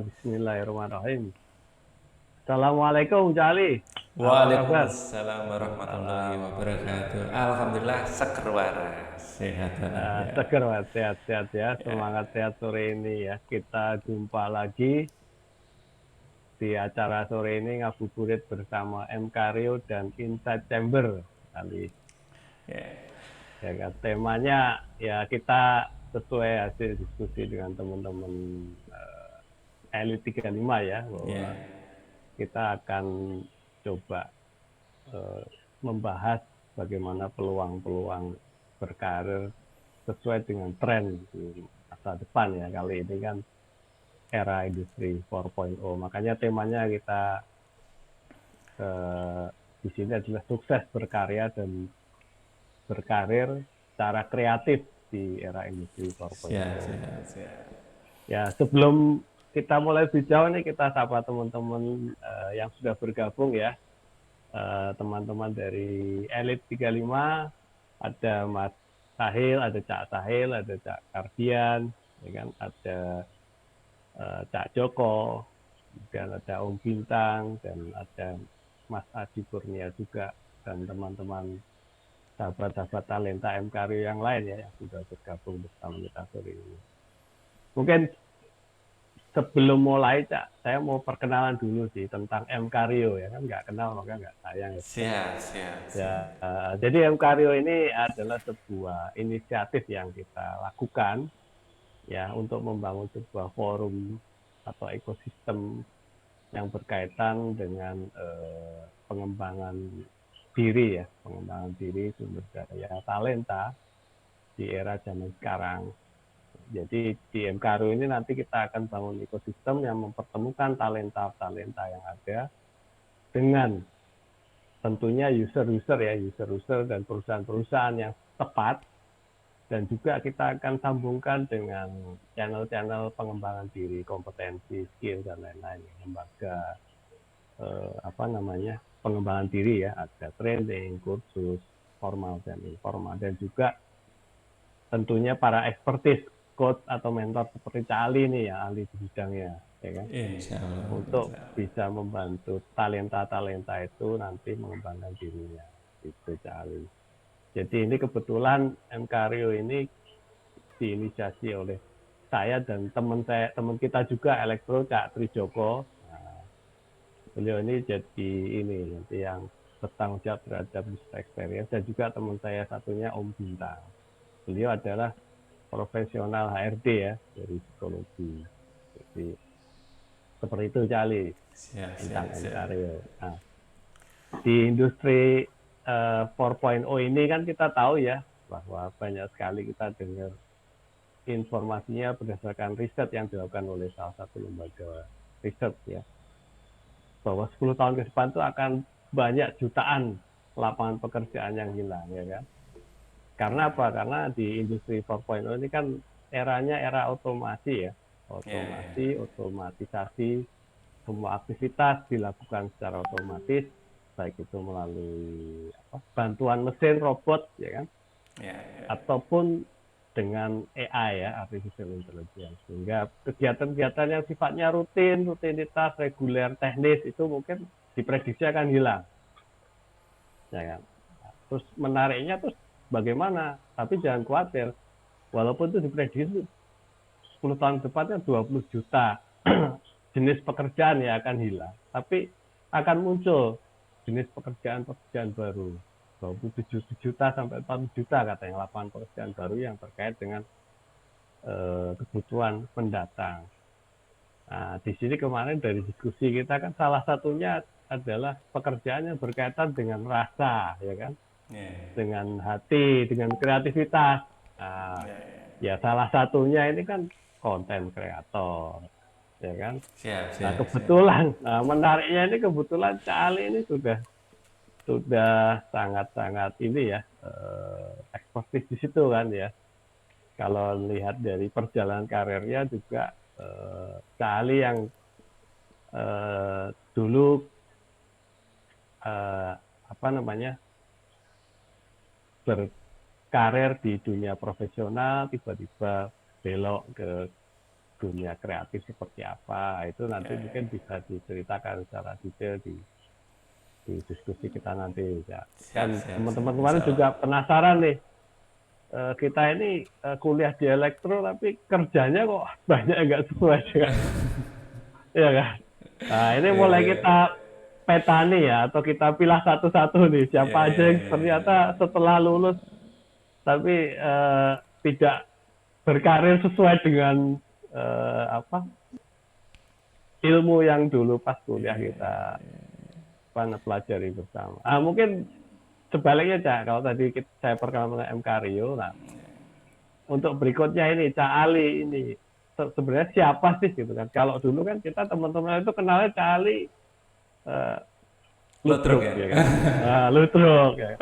Bismillahirrahmanirrahim. Assalamualaikum, Cali. Apa kabar? Waalaikumsalam warahmatullahi wabarakatuh. Alhamdulillah seger waras, sehat walafiat. Seger, Mas. Sehat-sehat ya. Semangat Ya, sehat sore ini ya. Kita jumpa lagi di acara sore ini ngabuburit bersama M. Karyo dan Inside Chamber. Kali ya, ya kan. Temanya ya kita sesuai hasil diskusi dengan teman-teman Elit 35 ya, ya, bahwa kita akan coba eh, membahas bagaimana peluang-peluang berkarir sesuai dengan tren di masa depan ya. Kali ini kan era industri 4.0. Makanya temanya kita di sini adalah sukses berkarya dan berkarir secara kreatif di era industri siap, 4.0. siap, siap. Ya, sebelum kita mulai lebih jauh nih, kita sapa teman-teman yang sudah bergabung ya. Teman-teman dari Elit 35, ada Mas Sahil, ada Cak Sahil, ada Cak Kardian, ya kan, ada Cak Joko, dan ada Om Bintang, dan ada Mas Adi Kurnia juga, dan teman-teman sahabat-sahabat talenta MKRI yang lain ya, yang sudah bergabung bersama kita sore ini. Mungkin sebelum mulai, Cak, saya mau perkenalan dulu sih tentang M Karyo ya kan, nggak kenal maka nggak sayang ya. Siap, siap, siap. Ya, jadi M Karyo ini adalah sebuah inisiatif yang kita lakukan ya untuk membangun sebuah forum atau ekosistem yang berkaitan dengan pengembangan diri ya, pengembangan diri, sumber daya talenta di era zaman sekarang. Jadi di MKRU ini nanti kita akan bangun ekosistem yang mempertemukan talenta-talenta yang ada dengan tentunya user-user ya, user-user dan perusahaan-perusahaan yang tepat, dan juga kita akan sambungkan dengan channel-channel pengembangan diri, kompetensi, skill dan lain-lain, lembaga apa namanya pengembangan diri ya, ada training, kursus formal dan informal, dan juga tentunya para expertis, coach atau mentor seperti Cali nih ya, ahli di bidangnya, ya kan, Insya Allah, untuk insya Allah. bisa membantu talenta-talenta itu nanti mengembangkan dirinya. Itu Cali. Jadi ini kebetulan M Karyo ini diinisiasi oleh saya dan teman kita juga Elektro Cak Trijoko. Nah, beliau ini jadi ini nanti yang bertanggung jawab terhadap user experience, dan juga teman saya satunya Om Bintang. Beliau adalah profesional HRD ya dari psikologi. Jadi seperti itu Cali Siap, tentang siap, M siap. Karyo. Nah, di industri 4.0 ini kan kita tahu ya bahwa banyak sekali kita dengar informasinya berdasarkan riset yang dilakukan oleh salah satu lembaga riset ya, bahwa 10 tahun ke depan itu akan banyak jutaan lapangan pekerjaan yang hilang ya kan. Karena apa? Karena di industri 4.0 ini kan eranya era otomasi ya. Ya, ya. Otomasi, otomatisasi, semua aktivitas dilakukan secara otomatis, baik itu melalui apa, bantuan mesin, robot ya kan, Ya, ya. ataupun dengan AI ya, artificial intelligence. Sehingga kegiatan-kegiatan yang sifatnya rutin, rutinitas, reguler, teknis itu mungkin diprediksi akan hilang. Ya kan? Terus menariknya terus bagaimana? Tapi jangan khawatir, walaupun itu diprediksi 10 tahun depannya 20 juta jenis pekerjaan yang akan hilang, tapi akan muncul jenis pekerjaan-pekerjaan baru. 27 juta sampai 40 juta katanya lapangan pekerjaan baru yang terkait dengan kebutuhan pendatang. Nah, di sini kemarin dari diskusi kita kan salah satunya adalah pekerjaan yang berkaitan dengan rasa, ya kan, Ya, dengan hati, dengan kreativitas. Nah, ya, ya. ya salah satunya ini kan konten kreator, ya kan. Siap, Nah siap, siap. kebetulan, nah menariknya ini kebetulan Cali ini sudah sangat-sangat ini ya, ekspertis di situ kan ya. Kalau lihat dari perjalanan karirnya juga Cali yang dulu apa namanya berkarir di dunia profesional, tiba-tiba belok ke dunia kreatif seperti apa, itu nanti mungkin bisa diceritakan secara detail di diskusi kita nanti ya. Kan teman-teman kemarin juga penasaran nih, kita ini kuliah di elektro tapi kerjanya kok banyak nggak sesuai dengan ya kan. Nah ini mulai kita petani ya, atau kita pilih satu-satu nih siapa aja yang ternyata setelah lulus tapi tidak berkarir sesuai dengan ilmu yang dulu pas kuliah kita pelajari bersama. Mungkin sebaliknya Cak, kalau tadi saya perkenalkan MK Rio, nah untuk berikutnya ini Cak Ali ini sebenarnya siapa sih gitu kan? Kalau dulu kan kita teman-teman itu kenalnya Cak Ali Ludruk ya kan? Ludruk ya.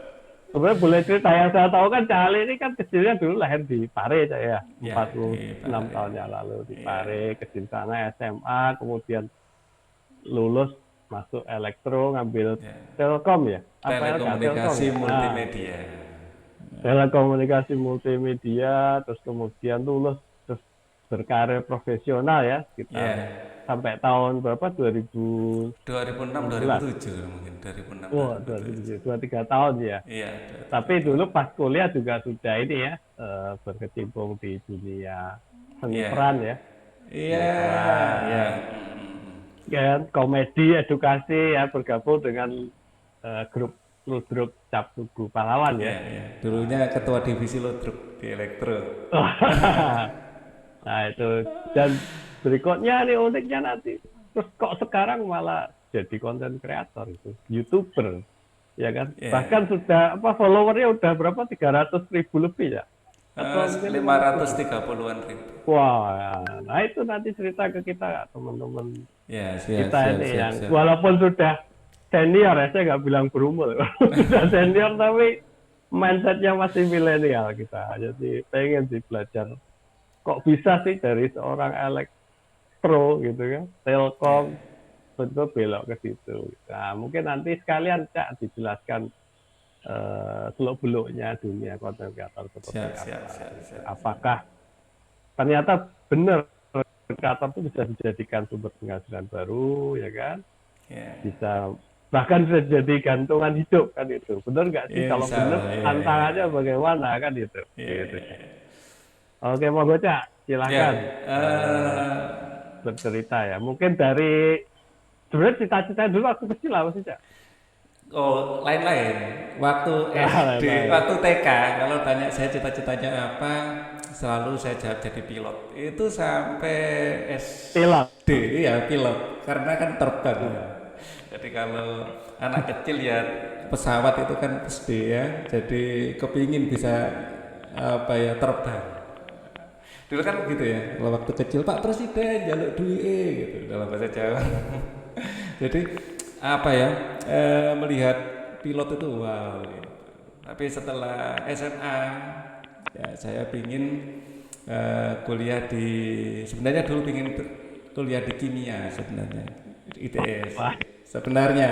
Sebenarnya boleh cerita yang saya tahu kan Cak Ali ini kan kecilnya dulu lahir di Pare ya, 46 tahun yang lalu di Pare, kecil sana SMA, kemudian lulus masuk elektro, ngambil Telkom ya, telekomunikasi multimedia. Telekomunikasi multimedia, terus kemudian lulus terus berkarir profesional ya sekitar sampai tahun berapa 2006 2007 mungkin 2006. Oh, 2-3 tahun ya. Iya. Tapi dulu pas kuliah juga sudah ini ya berkecimpung di dunia seni peran ya. Iya. Kan komedi, edukasi ya, bergabung dengan grup Ludruk Cap Tugu Pahlawan ya. Dulunya ketua divisi Ludruk di elektro. Nah itu, dan berikutnya nih uniknya nanti, terus kok sekarang malah jadi konten kreator itu, YouTuber, ya kan? Bahkan sudah followernya udah berapa 300.000 lebih ya? 530-an ribu. Wah, nah itu nanti cerita ke kita teman-teman kita ini yang siap. walaupun sudah senior ya, saya nggak bilang berumur, sudah senior tapi mindsetnya masih milenial kita. Jadi pengen sih belajar. Kok bisa sih dari seorang elektro gitu kan, Telkom, betul belok ke situ. Nah mungkin nanti sekalian Cak dijelaskan seluk-beluknya dunia konten kreator seperti apa. Siap. Apakah ternyata benar kreator itu bisa dijadikan sumber penghasilan baru, ya kan? Bisa bahkan bisa jadi gantungan hidup kan itu. Benar nggak sih? Kalau benar tantangannya bagaimana kan itu? Gitu. Oke, monggo Cak, silakan bercerita ya. Mungkin dari sebenarnya cita-cita dulu waktu kecil apa sih Cak? Oh, lain-lain. Waktu SD, waktu TK, kalau tanya saya cita-citanya apa, selalu saya jawab jadi pilot. Itu sampai SD ya pilot, karena kan terbang. Jadi kalau anak kecil ya pesawat itu kan SD ya, jadi kepingin bisa terbang. Dulu kan gitu ya, kalau waktu kecil Pak Presiden jaluk duit gitu dalam bahasa Jawa. Jadi melihat pilot itu wow gitu. Tapi setelah SMA ya saya pingin kuliah sebenarnya dulu pingin kuliah di kimia sebenarnya, ITS sebenarnya,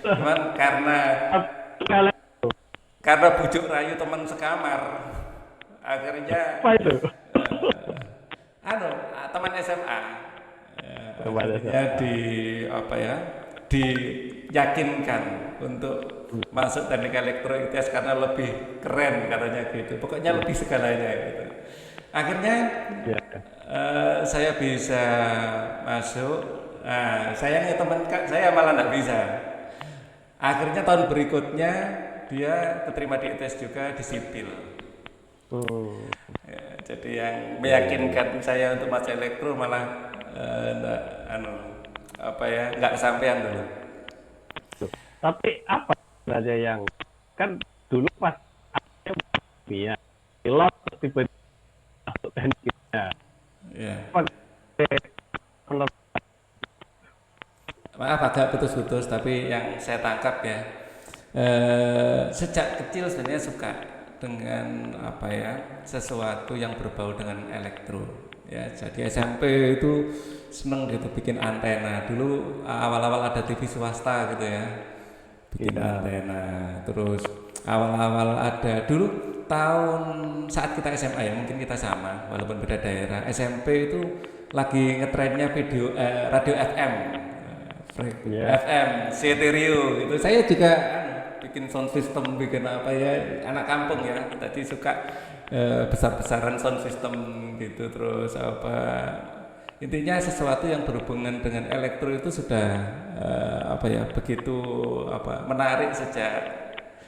cuman karena bujuk rayu teman sekamar akhirnya teman SMA diyakinkan untuk masuk teknik elektro ITS karena lebih keren katanya gitu, pokoknya lebih segalanya gitu. Akhirnya saya bisa masuk. Sayangnya teman saya malah nggak bisa. Akhirnya tahun berikutnya dia keterima di ITS juga di sipil. Jadi yang meyakinkan saya untuk masuk elektro malah nggak kesampaian dulu. Tapi apa saja yang kan dulu pas kimia pilot tiba-tiba masuk teknik kimia. Maaf agak putus-putus, tapi yang saya tangkap ya, sejak kecil sebenarnya suka dengan sesuatu yang berbau dengan elektro. Ya, jadi SMP itu seneng gitu bikin antena. Dulu awal-awal ada TV swasta gitu ya, bikin antena. Terus awal-awal ada dulu tahun saat kita SMA ya, mungkin kita sama walaupun beda daerah. SMP itu lagi ngetrennya video radio FM, FM, stereo gitu. Saya juga bikin sound system, bikin apa ya, anak kampung ya. Tadi suka besar-besaran sound system gitu, terus apa. Intinya sesuatu yang berhubungan dengan elektro itu sudah apa ya, begitu apa menarik sejak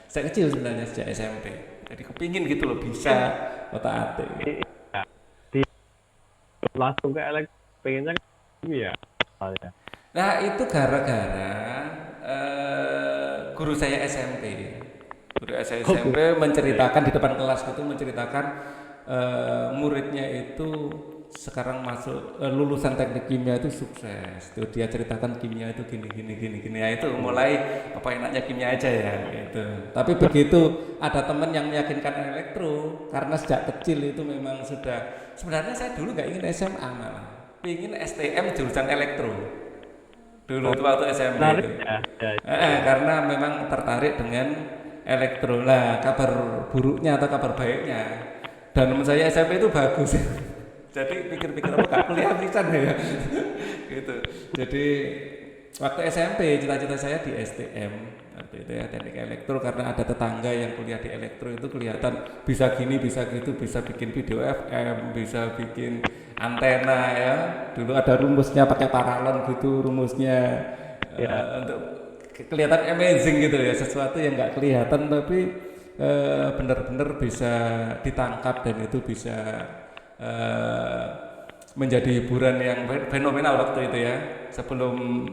saya kecil sebenarnya, sejak SMP. Jadi kepingin gitu loh bisa otak-atik. Langsung ke elektro, pengennya ya. Nah itu gara-gara guru saya SMP. Guru saya SMP menceritakan di depan kelas gitu, menceritakan muridnya itu sekarang masuk lulusan teknik kimia itu sukses. Tuh dia ceritakan kimia itu gini. Ya itu mulai apa enaknya kimia aja ya gitu. Tapi begitu ada teman yang meyakinkan elektro, karena sejak kecil itu memang sudah, sebenarnya saya dulu nggak ingin SMA malah, ingin STM jurusan elektro. Dulu itu waktu SMP itu. Karena memang tertarik dengan elektro. Lah kabar buruknya atau kabar baiknya, dan menurut saya SMP itu bagus. Jadi pikir-pikir apa gak kuliah pisan ya. Gitu. Jadi waktu SMP cita-cita saya di STM waktu itu ya, teknik elektro, karena ada tetangga yang kuliah di elektro itu kelihatan bisa gini, bisa gitu, bisa bikin video FM, bisa bikin antena ya. Dulu ada rumusnya pakai paralon gitu rumusnya, untuk kelihatan amazing gitu ya, sesuatu yang nggak kelihatan tapi benar-benar bisa ditangkap dan itu bisa menjadi hiburan yang fenomenal waktu itu ya, sebelum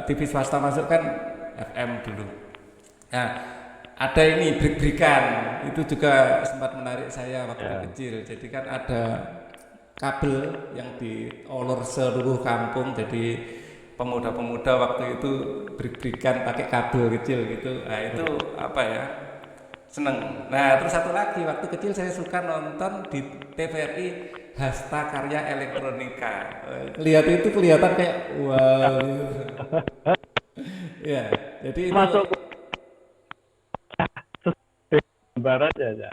TV swasta masuk kan FM dulu. Nah ada ini break-breakan, itu juga sempat menarik saya waktu kecil. Jadi kan ada kabel yang diolor seluruh kampung, jadi pemuda-pemuda waktu itu break-breakan pakai kabel kecil gitu. Nah itu apa ya, seneng. Nah terus satu lagi, waktu kecil saya suka nonton di TVRI Hasta Karya Elektronika. Lihat itu kelihatan kayak wow. Ya, jadi itu masuk barat ya.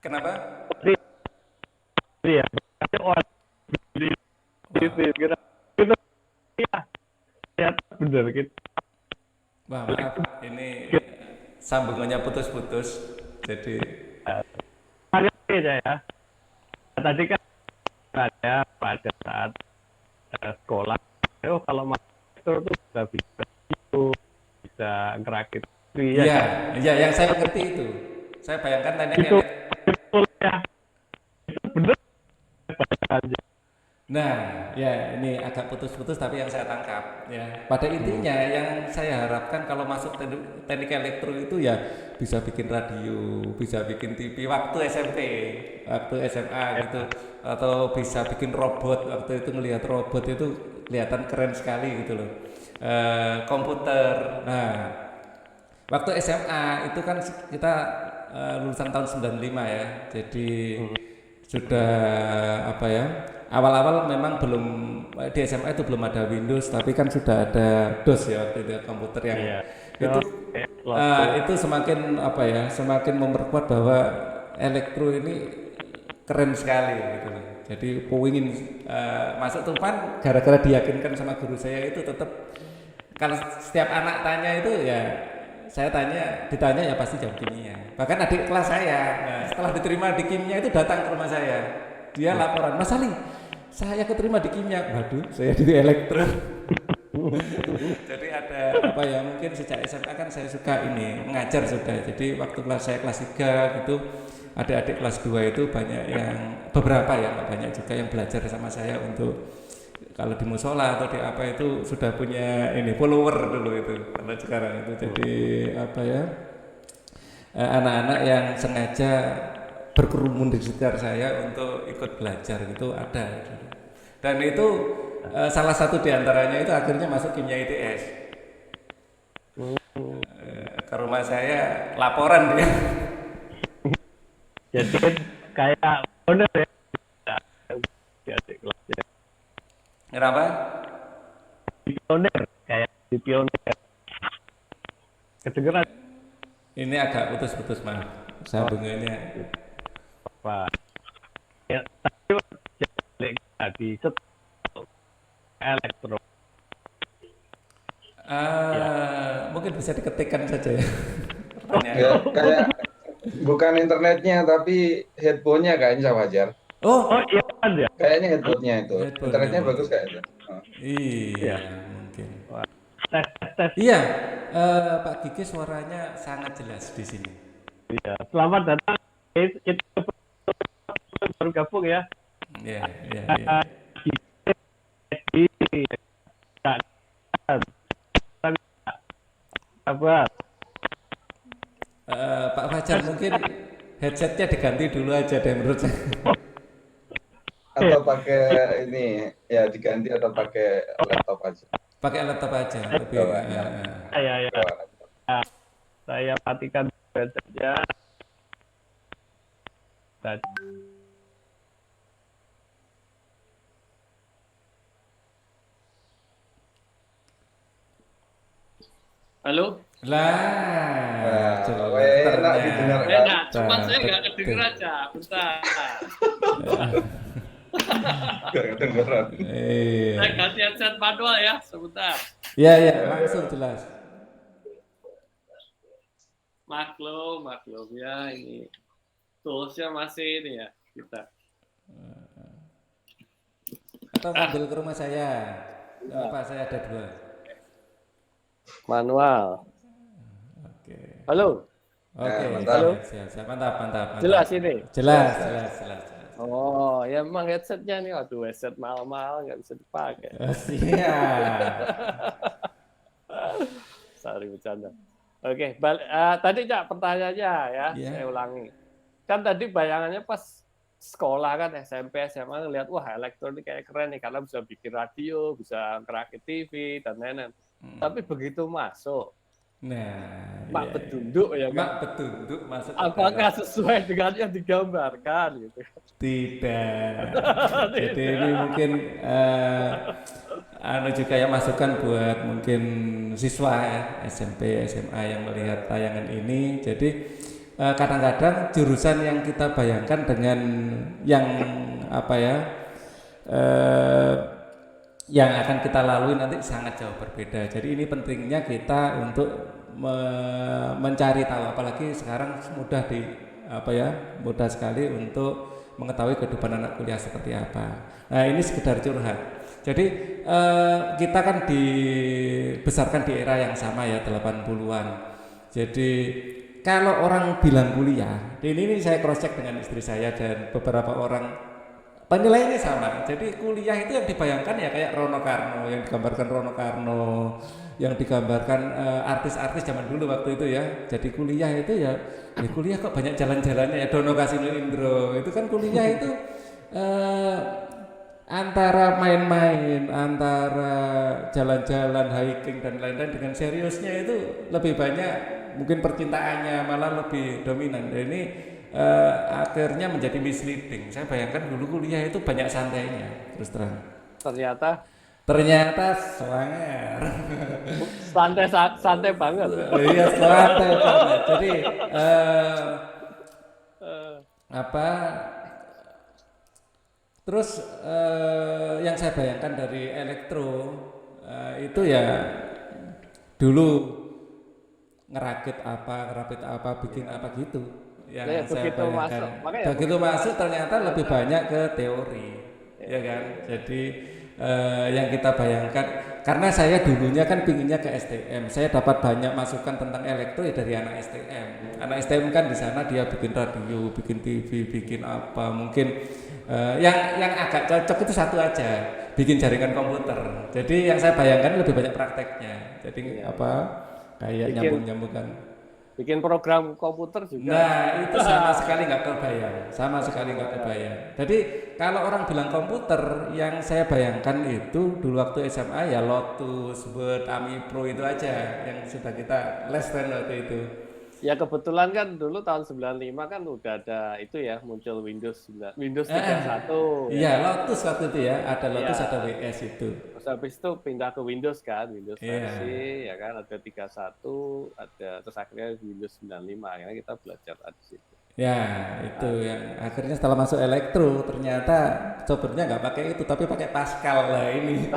Kenapa? Iya. Kira ya. Lihat bener gitu. Wah, maaf, ini sambungannya putus-putus. Jadi ya. Tadi kan ada pada saat sekolah, kalau masuk itu bisa ngerakit. Iya, yang saya ngerti itu. Saya bayangkan tadi itu ya. Itu bener aja. Nah, ya ini agak putus-putus tapi yang saya tangkap ya. Pada intinya yang saya harapkan kalau masuk teknik elektro itu ya bisa bikin radio, bisa bikin TV waktu SMP, waktu SMA gitu, atau bisa bikin robot. Waktu itu melihat robot itu kelihatan keren sekali gitu loh. Komputer. Nah, waktu SMA itu kan kita lulusan tahun 95 ya. Jadi sudah apa ya? Awal-awal memang belum, di SMA itu belum ada Windows, tapi kan sudah ada DOS ya waktu itu, komputer yang itu semakin apa ya, semakin memperkuat bahwa elektro ini keren sekali gitu loh. Jadi pengen masuk Tupan gara-gara diyakinkan sama guru saya itu. Tetap kalau setiap anak tanya itu ya saya ditanya ya pasti jam kimia. Bahkan adik kelas saya setelah diterima di kimia itu datang ke rumah saya. Dia laporan, Mas Ali, saya keterima di kimia. Waduh, saya di elektro. Jadi ada apa ya, mungkin sejak SMA kan saya suka ini mengajar sudah. Jadi waktu saya kelas 3 gitu, adik-adik kelas 2 itu banyak yang, beberapa ya, banyak juga yang belajar sama saya untuk kalau di musola atau di apa itu sudah punya ini follower dulu itu. Kalau sekarang itu jadi apa ya, anak-anak yang sengaja berkerumun di sekitar saya untuk ikut belajar gitu ada. Dan itu salah satu diantaranya itu akhirnya masuk kimia ITS. Ke rumah saya laporan dia. Jadi kayak bener ya. Adik kelasnya. Kenapa? Pioner, kayak di pioner. Kedengeran. Ini agak putus-putus maaf sambungannya. Apa? Ya, tapi jadi elektro. Ya. Mungkin bisa diketikkan saja ya. Ya, kayak bukan internetnya tapi headphone-nya kayaknya Wajar. Oh Oh, iya kan ya. Kayaknya headphone-nya itu. headphone-nya Internetnya bagus mungkin. kayaknya. Oh. Iya. Iya, mungkin. Wah, tes. Iya, Pak Gigi suaranya sangat jelas di sini. Iya. Selamat datang. Kita baru gabung ya. Iya. Di sabar. Pak Fajar mungkin headsetnya diganti dulu aja deh menurut saya. Atau pakai ini ya diganti atau pakai laptop aja. Pakai laptop aja lebih. Bawa, Ya. bawa laptop. Saya matikan saja. Halo? Lah, jelas enak didengarkan. Enak, cuman saya nggak kedenger aja. Bentar. Gak kedengeran. Iya. Saya ganti headset manual ya, sebentar. Iya, langsung jelas. Maklum ya ini. Toolsnya masih ini ya, kita. Atau ambil ke rumah saya. Nggak apa, saya ada 2. Manual. Oke. Halo? Oke, mantap. Halo? siap. Mantap. Jelas ini? Jelas. Oh, ya memang headsetnya nih, waduh headset mahal-mahal nggak bisa dipakai. Siap. Sorry, bercanda. Oke, tadi Cak pertanyaannya ya, Iya. saya ulangi. Kan tadi bayangannya pas sekolah kan SMP, SMA ngelihat wah elektronik kayak keren nih karena bisa bikin radio, bisa ngerakit TV dan lain-lain. Tapi begitu masuk, Nah, mak iya. petunduk ya Mak kan? petunduk masuk ke Apakah dalam. sesuai dengan yang digambarkan gitu? Tidak. Jadi ini mungkin juga ya masukan buat mungkin siswa ya, SMP, SMA yang melihat tayangan ini. Jadi kadang-kadang jurusan yang kita bayangkan dengan yang apa ya yang akan kita lalui nanti sangat jauh berbeda. Jadi ini pentingnya kita untuk mencari tahu, apalagi sekarang mudah sekali untuk mengetahui kehidupan anak kuliah seperti apa. Nah ini sekedar curhat. Jadi kita kan dibesarkan di era yang sama ya 80-an. Jadi kalau orang bilang kuliah, ini saya cross check dengan istri saya dan beberapa orang penilaiannya sama. Jadi kuliah itu yang dibayangkan ya kayak Rono Karno, yang digambarkan Rono Karno, yang digambarkan artis-artis zaman dulu waktu itu ya. Jadi kuliah itu ya kuliah kok banyak jalan-jalannya ya, Dono Kasino Indro. Itu kan kuliah itu antara main-main, antara jalan-jalan, hiking dan lain-lain, dengan seriusnya itu lebih banyak mungkin percintaannya malah lebih dominan. Dan ini akhirnya menjadi misleading. Saya bayangkan dulu kuliah itu banyak santainya, terus terang. Ternyata swanger. santai banget. Iya, santai banget. Jadi terus yang saya bayangkan dari elektro itu ya dulu ngerapit apa, bikin apa gitu. Yang saya bayangkan. Begitu masuk ternyata lebih banyak ke teori, ya kan. Jadi yang kita bayangkan, karena saya dulunya kan pinginnya ke STM, saya dapat banyak masukan tentang elektro ya dari anak STM. Anak STM kan di sana dia bikin radio, bikin TV, bikin apa, mungkin yang agak cocok itu satu aja, bikin jaringan komputer. Jadi yang saya bayangkan lebih banyak prakteknya. Jadi kayak nyambung-nyambungkan. Bikin program komputer juga. Nah itu sama sekali nggak kebayang. Jadi kalau orang bilang komputer, yang saya bayangkan itu dulu waktu SMA ya Lotus, Word, Ami Pro itu aja yang sudah kita les waktu itu. Ya kebetulan kan dulu tahun 95 kan udah ada itu ya, muncul Windows 31. Iya, Lotus waktu itu ya, ada Lotus, ada WS itu. Terus habis itu pindah ke Windows kan, Windows versi ya kan, ada 31, ada terus akhirnya Windows 95, akhirnya kita belajar di situ. Ya, itu yang akhirnya setelah masuk elektro ternyata software-nya nggak pakai itu tapi pakai Pascal lah ini.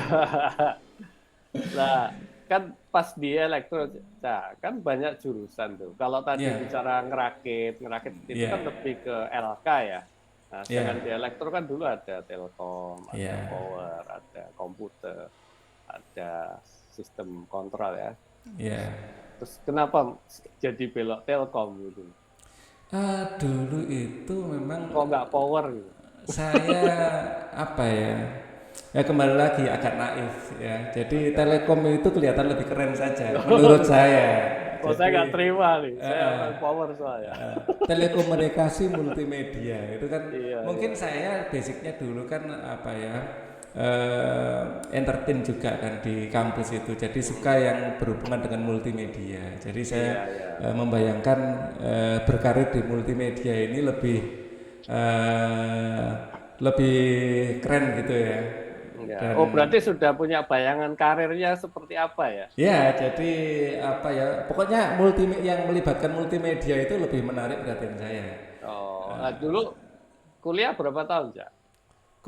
Nah, kan pas di elektro, nah, kan banyak jurusan tuh. Kalau tadi Iya, bicara ngerakit itu iya, kan lebih ke LK ya. Nah, sedangkan di iya, elektro kan dulu ada telkom, ada iya, power, ada komputer, ada sistem kontrol ya. iya. Terus kenapa jadi belok telkom gitu? Dulu itu memang Kok nggak power gitu? saya apa ya? Ya kembali lagi agak naif ya. Jadi telekom itu kelihatan lebih keren saja menurut saya. Oh, saya nggak Jadi terima nih. Saya eh, orang power soalnya. telekomunikasi multimedia itu kan Iya, iya. mungkin saya basicnya dulu kan apa ya entertain juga kan di kampus itu. Jadi suka yang berhubungan dengan multimedia. Jadi saya Iya, iya. membayangkan berkarir di multimedia ini eh, lebih keren gitu ya. Enggak. Dan Oh, berarti sudah punya bayangan karirnya seperti apa ya? ya, jadi apa ya? Pokoknya yang melibatkan multimedia itu lebih menarik perhatian saya. Oh, nah, dulu kuliah berapa tahun, Cak?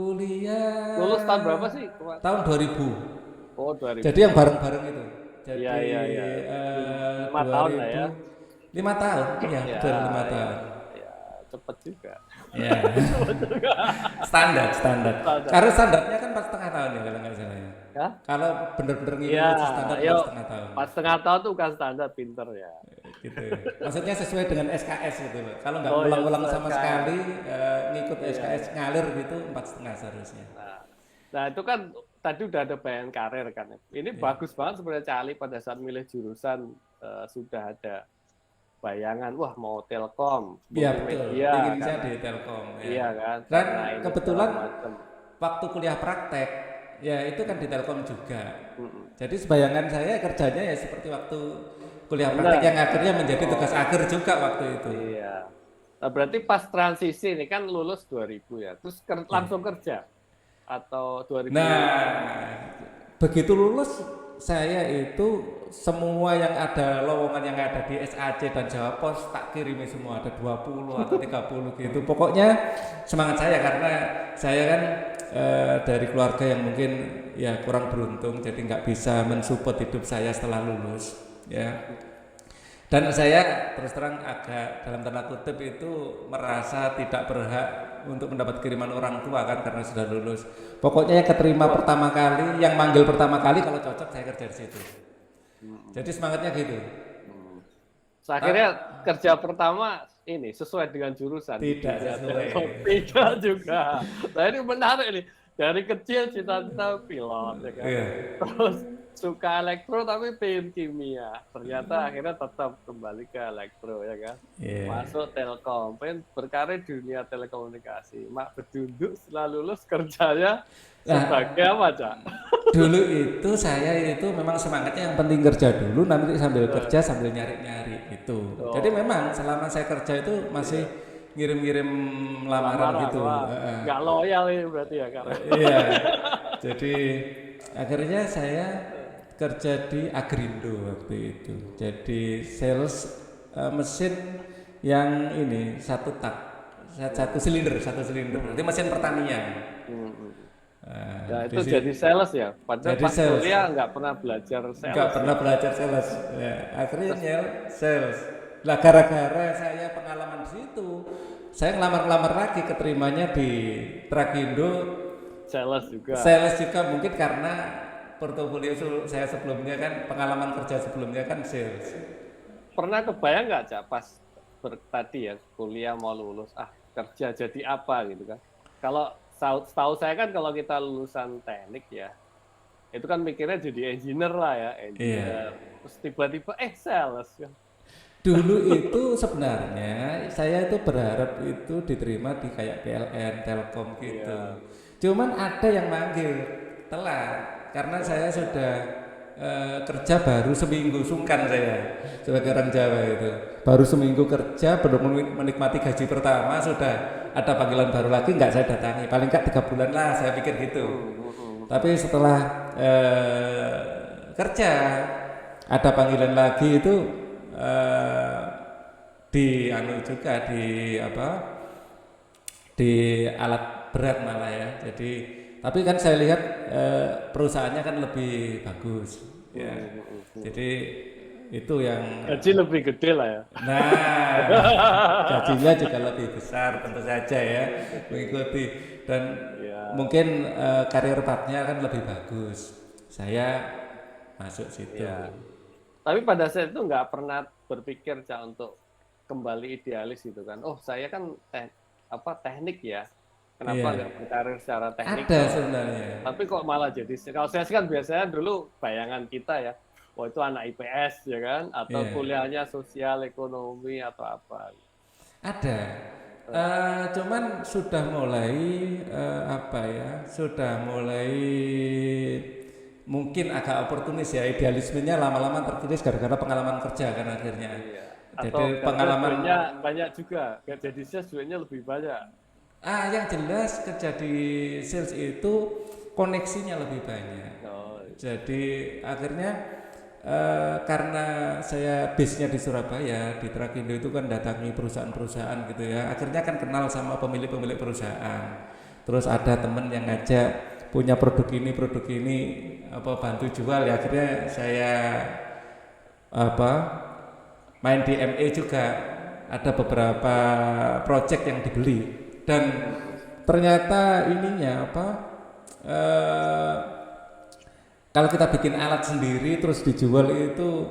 Lulus tahun berapa Kuliah sih? tahun 2000. Oh, 2000. Jadi yang bareng-bareng itu. Iya, Jadi iya, iya. 5 tahun lah ya. 2000 5 tahun, iya Ya, betul 5 ya, tahun. ya, cepet juga. Ya, standar. Standar. Karena standarnya kan 4,5 tahun ya kalau nggak salah ya. Ya? Kalau bener-bener Iya, ngikutin standar ayo. 4,5 tahun. Pas setengah tahun tuh bukan standar, pinter ya. Gitu. Maksudnya sesuai dengan SKS gitu loh. Kalau nggak Oh, ya, ngulang-ngulang sesuai sama SKS. sekali ngikut SKS ngalir gitu 4,5 seharusnya. Nah, itu kan tadi udah ada bayangan karir kan. Ini bagus banget sebenarnya Cali pada saat milih jurusan sudah ada bayangan, wah mau Telkom, Iya betul. multimedia, Ingin saya karena di Telkom. Ya. iya kan, Dan karena ini kebetulan segala macam. waktu kuliah praktek ya itu kan di Telkom juga. Mm-mm. Jadi sebayangan saya kerjanya ya seperti waktu kuliah Benar. praktek yang akhirnya menjadi tugas akhir juga waktu itu. Iya. Nah, berarti pas transisi ini kan lulus 2000 ya, terus langsung kerja atau 2000? Nah, begitu lulus saya itu semua yang ada lowongan yang ada di SAC dan Jawa Pos tak kirimi semua, ada 20 atau 30 gitu. Pokoknya semangat saya karena saya kan dari keluarga yang mungkin ya kurang beruntung jadi nggak bisa mensupport hidup saya setelah lulus ya. Dan saya terus terang agak dalam tanda kutip itu merasa tidak berhak untuk mendapat kiriman orang tua kan karena sudah lulus. Pokoknya yang keterima pertama kali, yang manggil pertama kali kalau cocok saya kerja di situ. Jadi semangatnya gitu. So, akhirnya kerja pertama ini sesuai dengan jurusan. Tidak sesuai. Tidak juga. Nah ini menarik nih. Dari kecil cita-cita pilot ya kan. Iya. Terus suka elektro tapi pengen kimia. Ternyata akhirnya tetap kembali ke elektro ya kan. Iya. Masuk Telkom, pengen berkarir di dunia telekomunikasi. Mak berduduk setelah lulus kerjanya sebagai apa, Cak? Dulu itu saya itu memang semangatnya yang penting kerja dulu, nanti sambil kerja sambil nyari-nyari itu. Jadi memang selama saya kerja itu masih ngirim-ngirim lamaran gitu. Nggak loyal ini berarti ya Kak. Iya. Jadi akhirnya saya kerja di Agrindo waktu itu. Jadi sales mesin yang ini satu silinder. Berarti mesin pertanian. Nah, itu jadi sales ya. Padahal Jadi pas sales. kuliah nggak pernah belajar sales. Nggak pernah belajar sales. Ya, akhirnya sales. Lah gara-gara saya pengalaman di situ, saya ngelamar-lamar lagi keterimanya di Trakindo. Sales juga. Sales juga mungkin karena portofolio saya sebelumnya kan pengalaman kerja sebelumnya kan sales. Pernah kebayang nggak Cak pas tadi ya kuliah mau lulus kerja jadi apa gitu kan? Kalau setahu saya kan kalau kita lulusan teknik ya itu kan mikirnya jadi engineer lah ya, engineer. Terus tiba-tiba sales kan. Dulu itu sebenarnya saya itu berharap itu diterima di kayak PLN, Telkom gitu. Cuman ada yang manggil telat karena saya sudah kerja baru seminggu, sungkan saya sebagai orang Jawa itu. Baru seminggu kerja, belum menikmati gaji pertama sudah ada panggilan baru lagi, nggak saya datangi. Paling nggak 3 bulan lah saya pikir gitu. Tapi setelah kerja ada panggilan lagi itu di anu juga di apa di alat berat malah ya. Jadi tapi kan saya lihat perusahaannya kan lebih bagus ya. Jadi itu yang Gaji lebih gede lah ya. nah gajinya juga lebih besar tentu saja ya mengikuti dan mungkin karir pathnya kan lebih bagus. Saya masuk situ. Ya. Tapi pada saat itu nggak pernah berpikir Cak untuk kembali idealis gitu kan. Oh saya kan teknik ya. Kenapa nggak berkarir secara teknik? Ada sebenarnya. Tapi kok malah jadi, kalau saya sih kan biasanya dulu bayangan kita ya, oh itu anak IPS ya kan, atau kuliahnya sosial, ekonomi atau apa. Ada. Cuman sudah mulai sudah mulai mungkin agak oportunis ya, idealismenya lama-lama terkikis gara-gara pengalaman kerja kan akhirnya. Iya. Jadi Atau pengalaman banyak juga, jadi sales duitnya lebih banyak. yang jelas kerja di sales itu koneksinya lebih banyak. Jadi akhirnya karena saya base-nya di Surabaya, di Trakindo itu kan datangi perusahaan-perusahaan gitu ya. Akhirnya kan kenal sama pemilik-pemilik perusahaan. Terus ada temen yang ngajak punya produk ini bantu jual ya. Akhirnya saya main di MA juga, ada beberapa project yang dibeli dan ternyata ininya kalau kita bikin alat sendiri terus dijual itu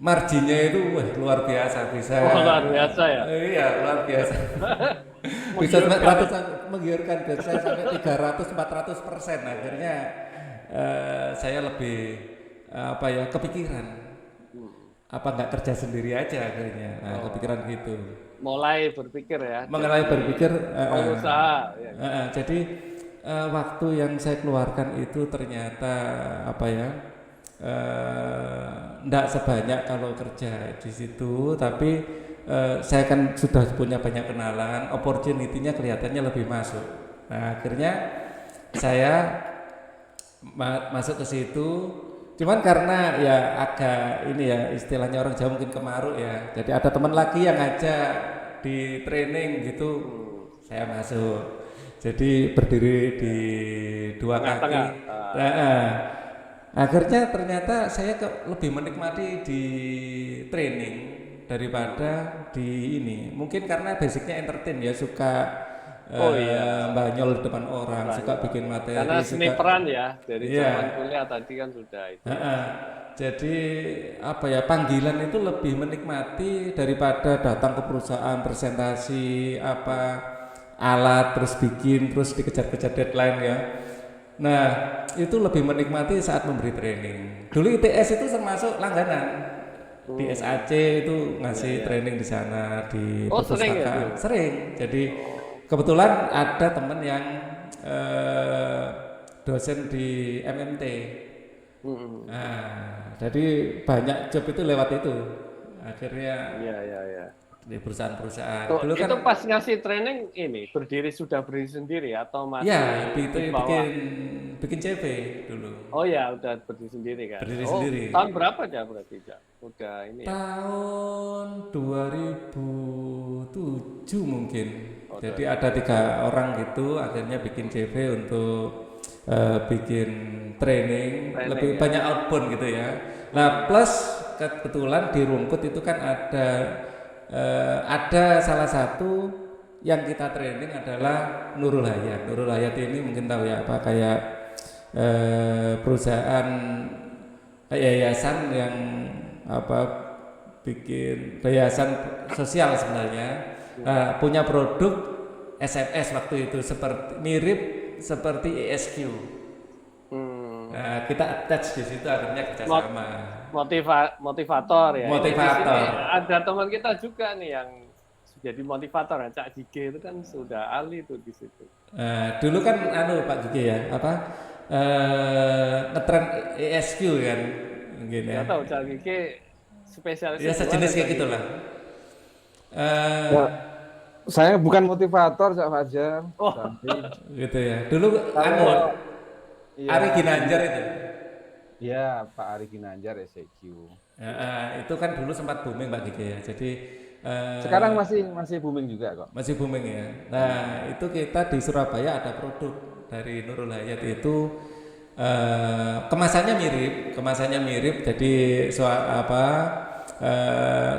marginnya itu luar biasa, bisa luar biasa ya. Iya luar biasa. Bisa menggiurkan saya sampai 300-400%. Akhirnya saya lebih kepikiran nggak kerja sendiri aja akhirnya. Kepikiran gitu. Mulai berpikir ya. Pengusaha. Jadi waktu yang saya keluarkan itu ternyata enggak sebanyak kalau kerja di situ, tapi saya kan sudah punya banyak kenalan, opportunity-nya kelihatannya lebih masuk. Nah, akhirnya saya masuk ke situ. Cuman karena ya agak ini ya istilahnya orang Jawa mungkin kemaruk ya. Jadi ada teman lagi yang ngajak di training gitu, saya masuk. Jadi berdiri di dua kaki. Akhirnya ternyata saya lebih menikmati di training daripada di ini. Mungkin karena basicnya entertain ya, suka banyol di depan orang, suka bikin materi. Karena seni peran ya, dari zaman kuliah tadi kan sudah itu. Jadi panggilan itu lebih menikmati daripada datang ke perusahaan presentasi alat terus dikejar-kejar deadline ya. Nah itu lebih menikmati saat memberi training. Dulu ITS itu termasuk langganan di SAC itu ngasih training di sana di perpustakaan. Sering. Jadi kebetulan ada teman yang dosen di MMT. Nah, jadi banyak job itu lewat itu. Akhirnya di perusahaan-perusahaan. Dulu kan itu pas ngasih training ini sudah berdiri sendiri atau masih? Ya, itu bikin CV dulu. Oh ya, udah berdiri sendiri kan. Berdiri sendiri. Tahun berapa aja berarti, Cak? Udah ini ya. Tahun 2007 mungkin. Jadi ada 3 orang gitu akhirnya bikin CV untuk bikin training lebih banyak outbound gitu ya. Nah, plus kebetulan di Rungkut itu kan ada salah satu yang kita training adalah Nurul Hayat. Nurul Hayat ini mungkin tahu ya, kayak perusahaan yayasan yang bikin yayasan sosial sebenarnya. Punya produk SMS waktu itu mirip seperti ESQ. Nah, kita attach di situ akhirnya kerjasama. Motivator ya. Motivator. Ada teman kita juga nih yang jadi motivator ya, Cak Gige itu kan sudah ahli tuh di situ. Dulu kan Pak Gige ya, ngetren ESQ kan, mungkin ya. Nggak tahu Cak Gige spesialis. Ya sejenis kayak gitulah. Saya bukan motivator, Cak Fajar. Gitu ya. Dulu Ari Ginanjar itu. Iya, Pak Ari Ginanjar SEQ. Itu kan dulu sempat booming Pak Gige ya. Jadi Sekarang masih booming juga kok. Masih booming ya. Nah, itu kita di Surabaya ada produk dari Nurul Hayat itu kemasannya mirip. Jadi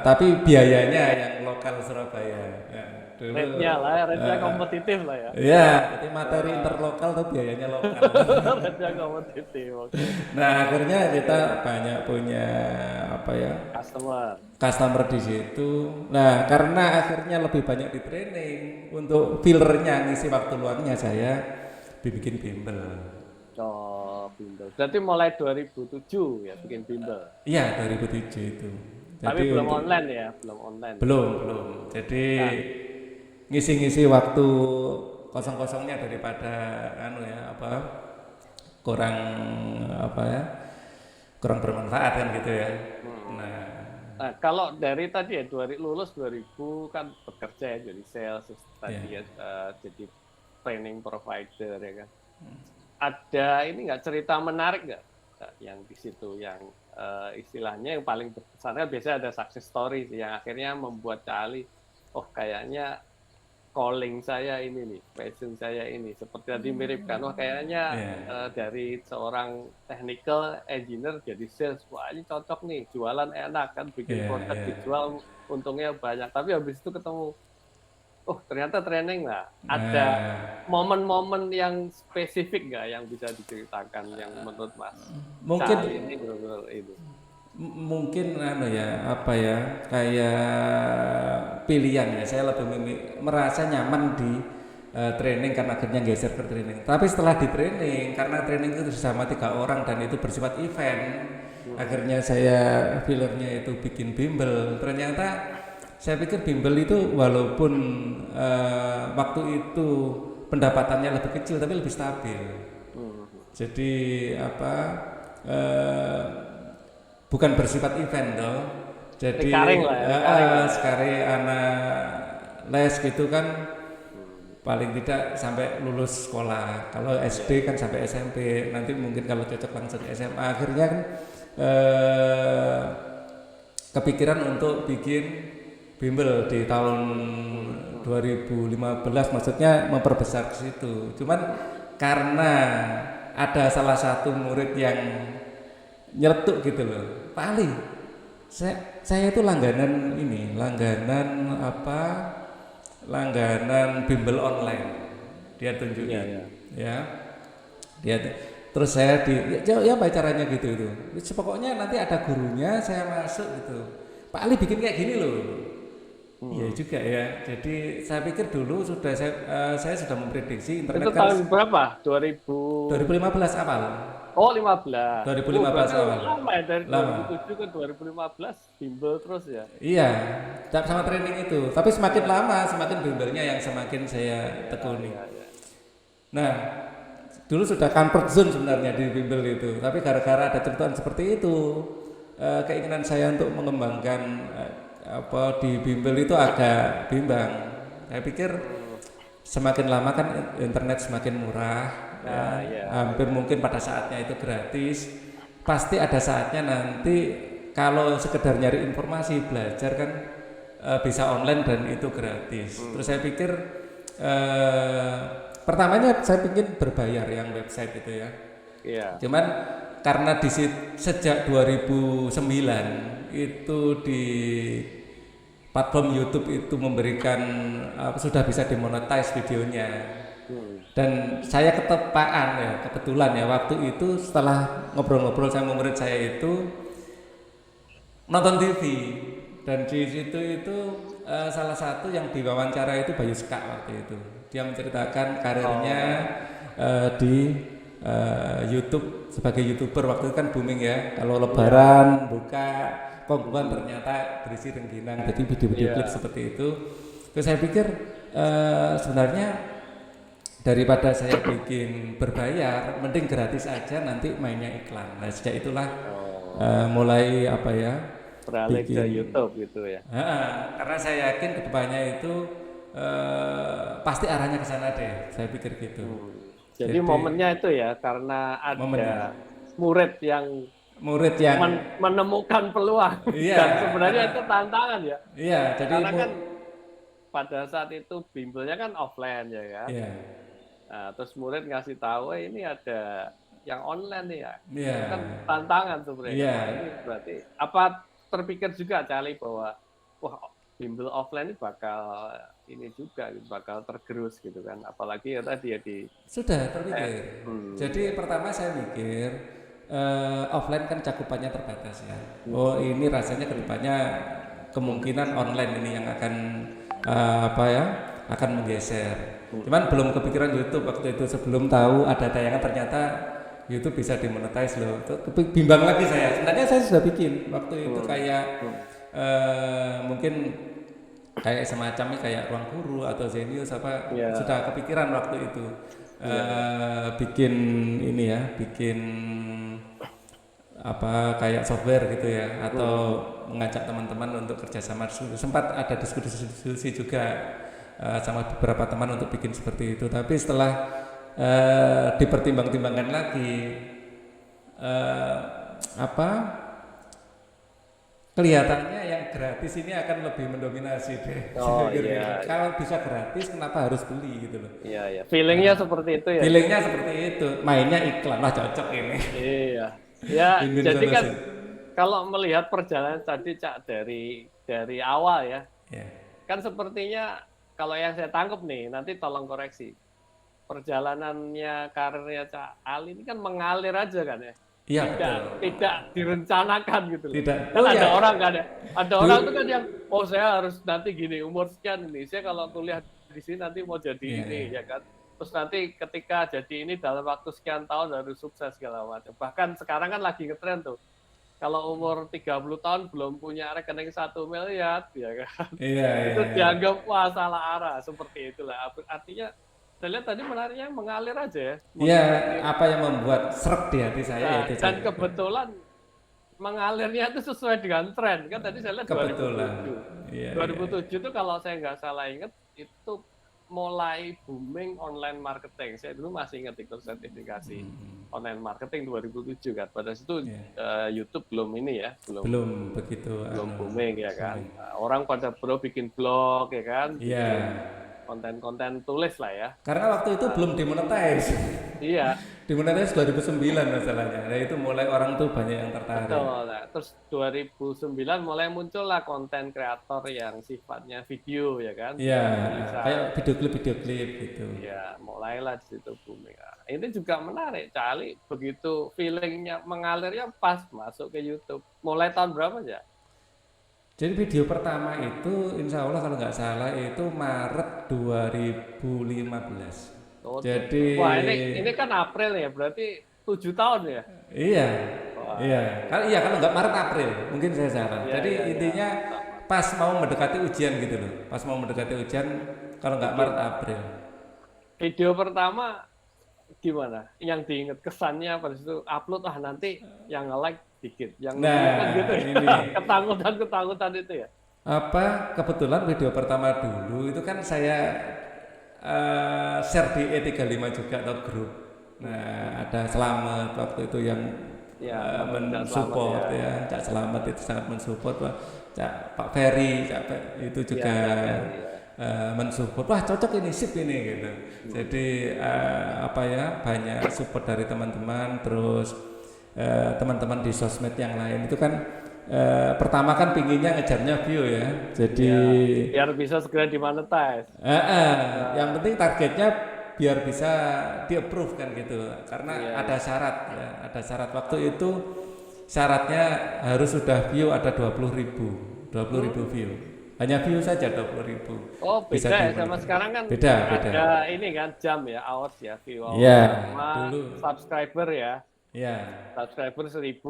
tapi biayanya yang lokal Surabaya. Ya, dulu. Rate-nya kompetitif lah ya. Iya, jadi materi interlokal tuh biayanya lokal. Rate-nya kompetitif. Okay. Nah, akhirnya kita banyak punya customer di situ. Nah, karena akhirnya lebih banyak di training untuk fillernya ngisi waktu luangnya saya bikin bimbel. Oh, bimbel. Berarti mulai 2007 ya bikin bimbel. Iya, 2007 itu. Tapi belum online ya, belum online. Belum. Jadi ngisi-ngisi waktu kosong-kosongnya daripada kurang bermanfaat kan gitu ya. Nah, kalau dari tadi ya lulus 2000 kan bekerja ya, jadi sales tadi ya, jadi training provider ya kan. Ada ini nggak cerita menarik nggak yang di situ yang istilahnya yang paling berkesan kan biasanya ada success story yang akhirnya membuat Cali kayaknya calling saya ini nih, passion saya ini seperti tadi mirip kan, kayaknya dari seorang technical engineer jadi sales, wah ini cocok nih, jualan enak kan, bikin produk dijual untungnya banyak, tapi habis itu ketemu ternyata training lah. Ada momen-momen yang spesifik nggak yang bisa diceritakan yang menurut Mas? Mungkin ini benar-benar itu. Mungkin kayak pilihan ya. Saya lebih merasa nyaman di training karena akhirnya geser ke training. Tapi setelah di training, karena training itu bersama 3 orang dan itu bersifat event, akhirnya saya fillernya itu bikin bimbel. Ternyata saya pikir bimbel itu walaupun waktu itu pendapatannya lebih kecil tapi lebih stabil. Jadi bukan bersifat event toh. Jadi sekali anak les gitu kan paling tidak sampai lulus sekolah. Kalau SD kan sampai SMP, nanti mungkin kalau cocok langsung SMA. Akhirnya kan kepikiran untuk bikin bimbel di tahun 2015, maksudnya memperbesar ke situ. Cuman karena ada salah satu murid yang nyeletuk gitu loh, Pak Ali, saya itu langganan bimbel online. Dia tunjukin, dia terus saya ya apa caranya gitu itu. Pokoknya nanti ada gurunya, saya masuk gitu. Pak Ali bikin kayak gini loh. Iya juga ya. Jadi saya pikir dulu saya sudah memprediksi internet itu tahun berapa? 2015 awal. 15. 2015 awal. Lama ya, dari 2007 ke 2015 bimbel terus ya. Iya, sama training itu. Tapi semakin lama semakin bimbelnya yang semakin saya tekuni. Nah, dulu sudah comfort zone sebenarnya di bimbel itu. Tapi gara-gara ada contohan seperti itu, keinginan saya untuk mengembangkan di bimbel itu agak bimbang. Saya pikir semakin lama kan internet semakin murah, hampir mungkin pada saatnya itu gratis. Pasti ada saatnya nanti kalau sekedar nyari informasi belajar kan bisa online dan itu gratis. Terus saya pikir pertamanya saya ingin berbayar yang website itu ya. Cuman karena sejak 2009 itu di platform YouTube itu memberikan sudah bisa dimonetize videonya. Dan saya kebetulan ya waktu itu setelah ngobrol-ngobrol sama murid saya itu nonton TV dan di situ itu salah satu yang diwawancara itu Bayu Ska waktu itu. Dia menceritakan karirnya di YouTube sebagai YouTuber. Waktu itu kan booming ya, kalau lebaran buka kongguan ternyata berisi rengginang, jadi video-video klip seperti itu. Terus saya pikir sebenarnya daripada saya bikin berbayar, mending gratis aja, nanti mainnya iklan. Nah sejak itulah mulai beralih ke YouTube gitu ya. Karena saya yakin kedepannya itu pasti arahnya ke sana deh, saya pikir gitu. Jadi momennya itu ya, karena ada murid yang murid yang menemukan peluang. Iya. Dan sebenarnya itu tantangan ya. Iya, jadi Karena kan pada saat itu bimbelnya kan offline ya kan. Iya. Nah, terus murid ngasih tahu ini ada yang online nih ya. Iya. Itu kan tantangan sebenarnya. Iya. Nah, ini berarti apa terpikir juga Cali bahwa wah bimbel offline ini bakal ini juga bakal tergerus gitu kan. Apalagi ya tadi ya sudah terpikir. Jadi pertama saya mikir offline kan cakupannya terbatas ya. Oh ini rasanya kedepannya kemungkinan online ini yang akan akan menggeser. Cuman belum kepikiran YouTube waktu itu, sebelum tahu ada tayangan ternyata YouTube bisa dimonetize loh. Bimbang lagi saya. Sebenarnya saya sudah bikin waktu itu kayak mungkin kayak semacamnya kayak Ruang Guru atau Zenius sudah kepikiran waktu itu bikin ini ya, bikin kayak software gitu ya, atau mengajak teman-teman untuk kerjasama. Sempat ada diskusi juga sama beberapa teman untuk bikin seperti itu, tapi setelah dipertimbang-timbangkan lagi kelihatannya yang gratis ini akan lebih mendominasi deh. Iya. Kalau bisa gratis kenapa harus beli gitu loh. Iya. Feelingnya seperti itu ya. Feelingnya seperti itu, mainnya iklan lah cocok ini. Iya. Ya, jadi kan kalau melihat perjalanan tadi Cak dari awal ya. Kan sepertinya kalau yang saya tangkap nih, nanti tolong koreksi. Perjalanannya karirnya Cak Ali ini kan mengalir aja kan ya. Iya, tidak direncanakan gitu loh. Tidak. Kan ada orang kan ya. Ada orang tuh kan yang saya harus nanti gini umur sekian ini. Saya kalau kuliah di sini nanti mau jadi ini ya kan. Terus nanti ketika jadi ini dalam waktu sekian tahun harus sukses segala macam. Bahkan sekarang kan lagi ngetren tuh. Kalau umur 30 tahun belum punya rekening 1 miliar, ya kan? Itu dianggap wah salah arah, seperti itulah. Artinya, saya lihat tadi menariknya mengalir aja ya. Iya, apa yang membuat seret di hati saya itu. Dan kebetulan mengalirnya itu sesuai dengan tren. Kan tadi saya lihat 2007. 2007 itu kalau saya nggak salah ingat, itu mulai booming online marketing. Saya dulu masih ingat ikut sertifikasi online marketing 2007 kan. Pada situ YouTube belum ini ya, belum begitu, belum booming ya kan. Nah, orang pada bikin blog ya kan. Konten-konten tulis lah ya. Karena waktu itu belum dimonetize. Iya. Dimonetize 2009 masalahnya. Nah itu mulai orang tuh banyak yang tertarik. Betul. Nah, terus 2009 mulai muncul lah konten kreator yang sifatnya video ya kan. Iya. Kayak video klip gitu. Iya, mulailah di situ booming. Nah, ini juga menarik. Cali begitu feelingnya mengalirnya pas masuk ke YouTube. Mulai tahun berapa ya? Jadi video pertama itu insya Allah kalau nggak salah itu Maret 2015. Jadi wah ini kan April ya, berarti 7 tahun ya? Iya. Kalau nggak Maret April mungkin saya salah. Jadi intinya pas mau mendekati ujian gitu loh. Pas mau mendekati ujian kalau nggak Maret April. Video pertama gimana? Yang diingat kesannya pada situ upload nanti yang nge-like dikit, yang gitu ya. Ketakutan itu ya. Kebetulan video pertama dulu itu kan saya share di E35 juga atau grup. Nah, ada Selamat waktu itu yang mensupport ya. Cak Selamat itu sangat mensupport, Pak Ferry, itu juga mensupport. Wah, cocok ini, sip ini gitu. Jadi banyak support dari teman-teman, terus teman-teman di sosmed yang lain itu kan pertama kan pinginnya ngejarnya view ya, jadi biar bisa segera dimonetize. Yang penting targetnya biar bisa di-approve kan gitu, karena ada syarat ya, ada syarat waktu itu syaratnya harus sudah view ada 20.000 view, hanya view saja 20.000. Oh beda ya sama sekarang kan beda. Ada ini kan jam ya, hours ya, view hours sama dulu. Subscriber ya. Iya. Subscriber 1.000,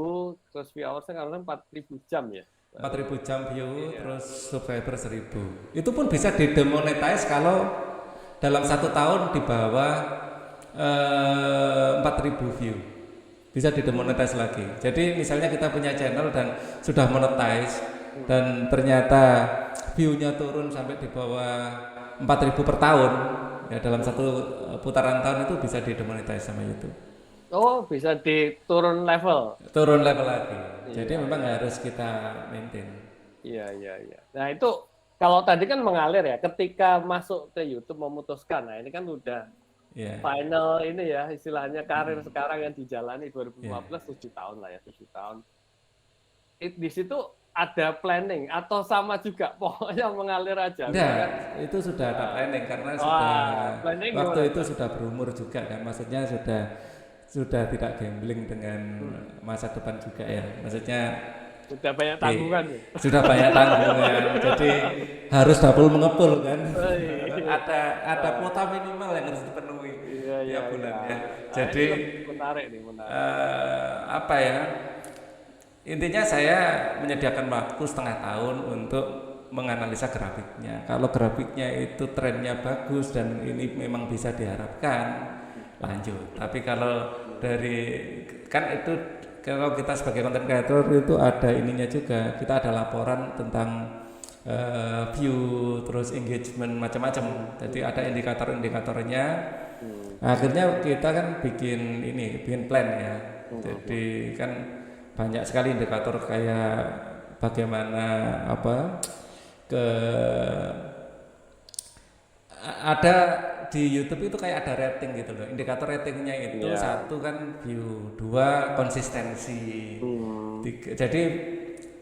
terus view hours-nya kan 4.000 jam ya. 4.000 jam view, terus subscriber 1.000. Itu pun bisa didemonetize kalau dalam 1 tahun di bawah 4.000 view. Bisa didemonetize lagi. Jadi misalnya kita punya channel dan sudah monetize dan ternyata view-nya turun sampai di bawah 4.000 per tahun, ya dalam 1 putaran tahun itu bisa didemonetize sama YouTube. Oh, bisa diturun level. Turun level lagi. Iya, Jadi memang harus kita maintain. Iya, iya, iya. Nah, itu kalau tadi kan mengalir ya, ketika masuk ke YouTube memutuskan. Nah, ini kan udah Ya. final ini ya, istilahnya karir sekarang yang dijalani 2015 7 tahun lah ya, 7 tahun. Di situ ada planning atau sama juga pokoknya mengalir aja. Enggak, itu sudah ada planning karena planning waktu gimana? itu sudah berumur juga kan, maksudnya sudah tidak gambling dengan masa depan juga ya, maksudnya Sudah banyak tanggungan. sudah banyak tanggungan, jadi harus double mengepul kan, Iya. ada kuota minimal yang harus dipenuhi tiap bulannya. Nah, Jadi ini menarik nih, menarik. apa ya? Intinya saya menyediakan waktu setengah tahun untuk menganalisa grafiknya. Kalau grafiknya itu trennya bagus dan ini memang bisa diharapkan, lanjut. Tapi kalau kan itu kalau kita sebagai content creator itu ada ininya juga. Kita ada laporan tentang view, terus engagement macam-macam. Jadi ada indikator-indikatornya. Akhirnya kita kan bikin plan ya. Jadi kan banyak sekali indikator kayak bagaimana ada di YouTube itu kayak ada rating gitu loh. Indikator ratingnya itu satu kan view, dua konsistensi. Jadi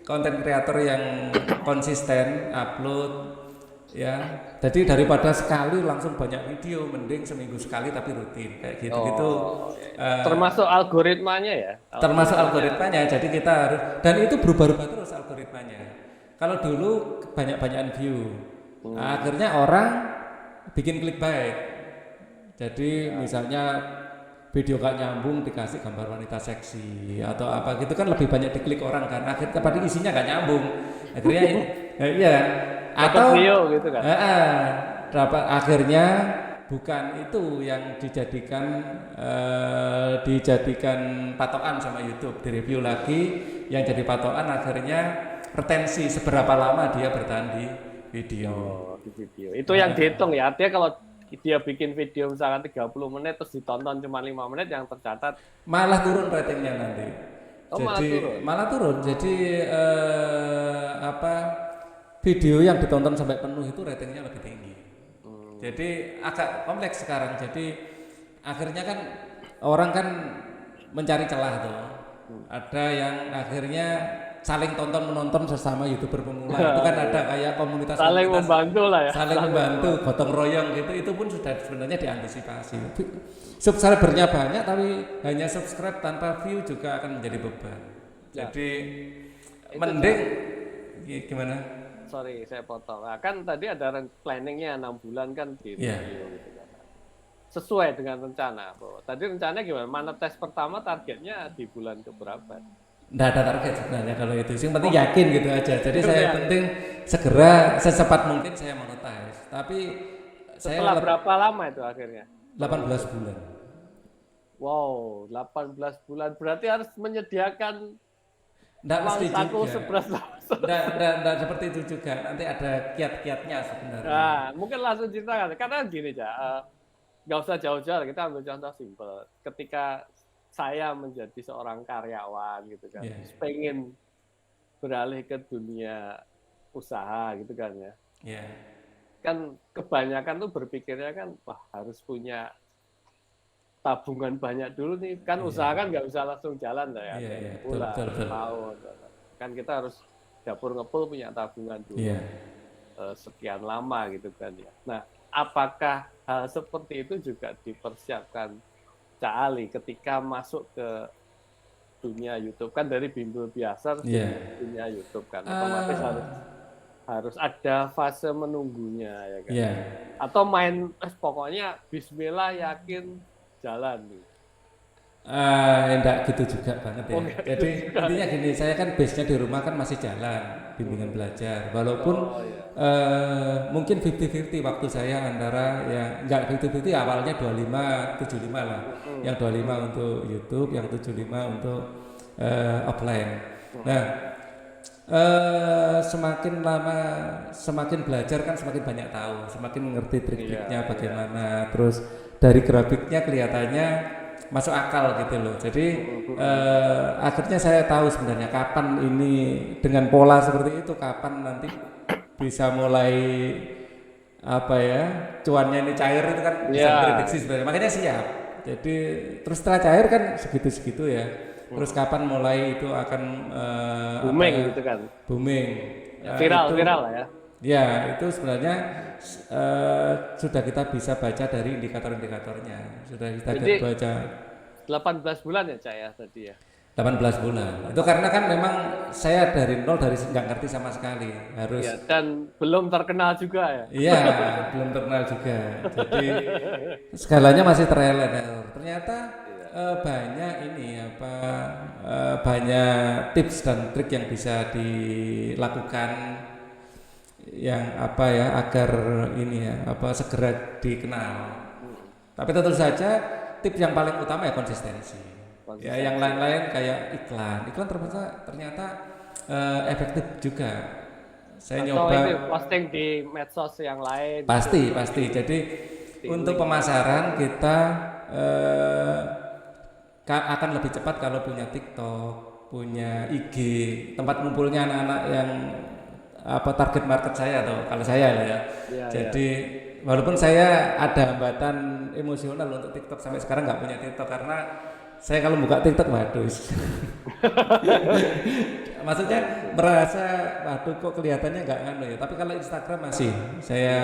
konten kreator yang konsisten upload ya. Jadi daripada sekali langsung banyak video, mending seminggu sekali tapi rutin kayak gitu-gitu. Termasuk algoritmanya ya. Termasuk algoritmanya. Jadi kita harus, dan itu berubah-ubah terus algoritmanya. Kalau dulu banyak-banyakan view, akhirnya orang bikin clickbait. Jadi misalnya video gak nyambung dikasih gambar wanita seksi atau apa gitu kan lebih banyak diklik orang kan. Akhirnya padahal isinya gak nyambung. Akhirnya iya. Atau video gitu kan. Dapat akhirnya bukan itu yang dijadikan patokan sama YouTube, direview lagi yang jadi patokan akhirnya retensi seberapa lama dia bertahan di video. Di video. Itu yang dihitung ya. Artinya kalau dia bikin video misalkan 30 menit terus ditonton cuma 5 menit yang tercatat malah turun ratingnya nanti. Malah turun. Jadi video yang ditonton sampai penuh itu ratingnya lebih tinggi. Jadi agak kompleks sekarang. Jadi akhirnya kan orang kan mencari celah tuh. Ada yang akhirnya saling menonton sesama YouTuber pemula. Itu kan ada kayak komunitas saling membantu lah ya. Saling membantu, gotong royong gitu. Itu pun sudah sebenarnya diantisipasi. Subscribernya banyak tapi hanya subscribe tanpa view juga akan menjadi beban. Jadi mending gimana? Sorry, saya potong. Nah, kan tadi ada planningnya 6 bulan kan di video gitu kan. Sesuai dengan rencana. Tadi rencananya gimana? Mana tes pertama targetnya di bulan keberapa? Nggak ada target sebenarnya kalau itu. Yang penting yakin gitu aja. Jadi saya penting segera secepat mungkin saya monetize. Tapi setelah berapa lama itu akhirnya? 18 bulan. Wow, 18 bulan. Berarti harus menyediakan Nggak mesti juga. 11 Nggak seperti itu juga. Nanti ada kiat-kiatnya sebenarnya. Nah, mungkin langsung ceritakan. Karena gini aja, nggak usah jauh-jauh. Kita ambil contoh simpel. Ketika saya menjadi seorang karyawan gitu kan, pengen beralih ke dunia usaha gitu kan ya. Kan kebanyakan tuh berpikirnya kan, wah harus punya tabungan banyak dulu nih, kan usaha kan nggak bisa langsung jalan ya, bulan, tahun, kan kita harus dapur ngepul punya tabungan dulu, sekian lama gitu kan ya. Nah, apakah hal seperti itu juga dipersiapkan Cak Ali ketika masuk ke dunia YouTube? Kan dari bimbel biasa dunia YouTube kan, otomatis harus ada fase menunggunya ya kan, atau main pokoknya Bismillah yakin jalan nih. Enggak gitu juga banget ya. Jadi intinya gini, saya kan base-nya di rumah kan masih jalan bimbingan belajar. Walaupun mungkin 50-50 waktu saya antara yang enggak 50-50 awalnya 25-75 lah. Yang 25 untuk YouTube, yang 75 untuk offline. Nah, semakin lama semakin belajar kan semakin banyak tahu, semakin mengerti trik-triknya bagaimana. Terus dari grafiknya kelihatannya masuk akal gitu loh. Jadi akhirnya saya tahu sebenarnya kapan ini dengan pola seperti itu, kapan nanti bisa mulai apa ya, cuannya ini cair itu kan bisa diprediksi sebenarnya. Makanya siap. Jadi terus setelah cair kan segitu-segitu ya. Terus kapan mulai itu akan booming gitu kan. Booming. Viral lah ya. Ya, itu sebenarnya sudah kita bisa baca dari indikator-indikatornya. Sudah kita baca. 18 bulan ya Cak ya tadi ya. 18 bulan. Itu karena kan memang saya dari nol, dari nggak ngerti sama sekali. Harus. Ya, dan belum terkenal juga ya. Iya, belum terkenal juga. Jadi skalanya masih trial and error. Ternyata banyak banyak tips dan trik yang bisa dilakukan yang agar segera dikenal. Tapi tentu saja tips yang paling utama ya konsistensi. Ya, yang lain-lain kayak iklan ternyata efektif juga. Saya nyoba. Atau ini posting di medsos yang lain. Pasti. Jadi untuk pemasaran kita akan lebih cepat kalau punya TikTok, punya IG, tempat ngumpulnya anak-anak yang target market saya atau kalau saya lah ya. Jadi walaupun saya ada hambatan emosional untuk TikTok sampai sekarang nggak punya TikTok karena saya kalau buka TikTok waduh. Maksudnya merasa waduh kok kelihatannya nggak ya. Tapi kalau Instagram masih saya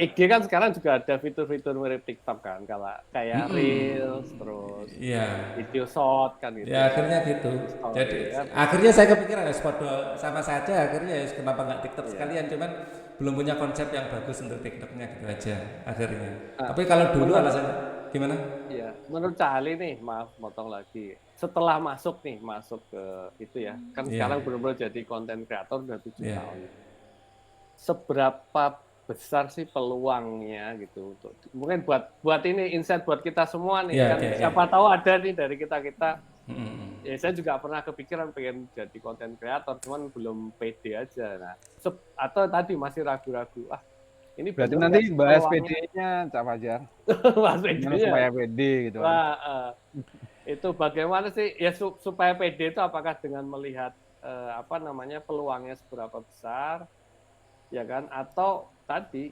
IG kan sekarang juga ada fitur-fitur mirip TikTok kan, kalau kayak Reels terus video short kan gitu. Ya akhirnya gitu. Jadi akhirnya saya kepikiran sama saja akhirnya kenapa nggak TikTok sekalian, cuman belum punya konsep yang bagus untuk TikToknya gitu aja akhirnya. Tapi kalau dulu alasannya gimana? Iya, menurut Cali nih, maaf motong lagi. Setelah masuk ke itu ya, kan sekarang benar-benar jadi konten kreator udah 7 tahun. Seberapa besar sih peluangnya gitu untuk mungkin buat ini insight buat kita semua nih siapa tahu ada nih dari kita ya saya juga pernah kepikiran pengen jadi konten kreator cuman belum pede aja atau tadi masih ragu-ragu ini berarti nanti bahas PD-nya Cak Fajar bahas PD-nya supaya pede gitu itu bagaimana sih ya supaya pede itu apakah dengan melihat peluangnya seberapa besar ya kan atau tadi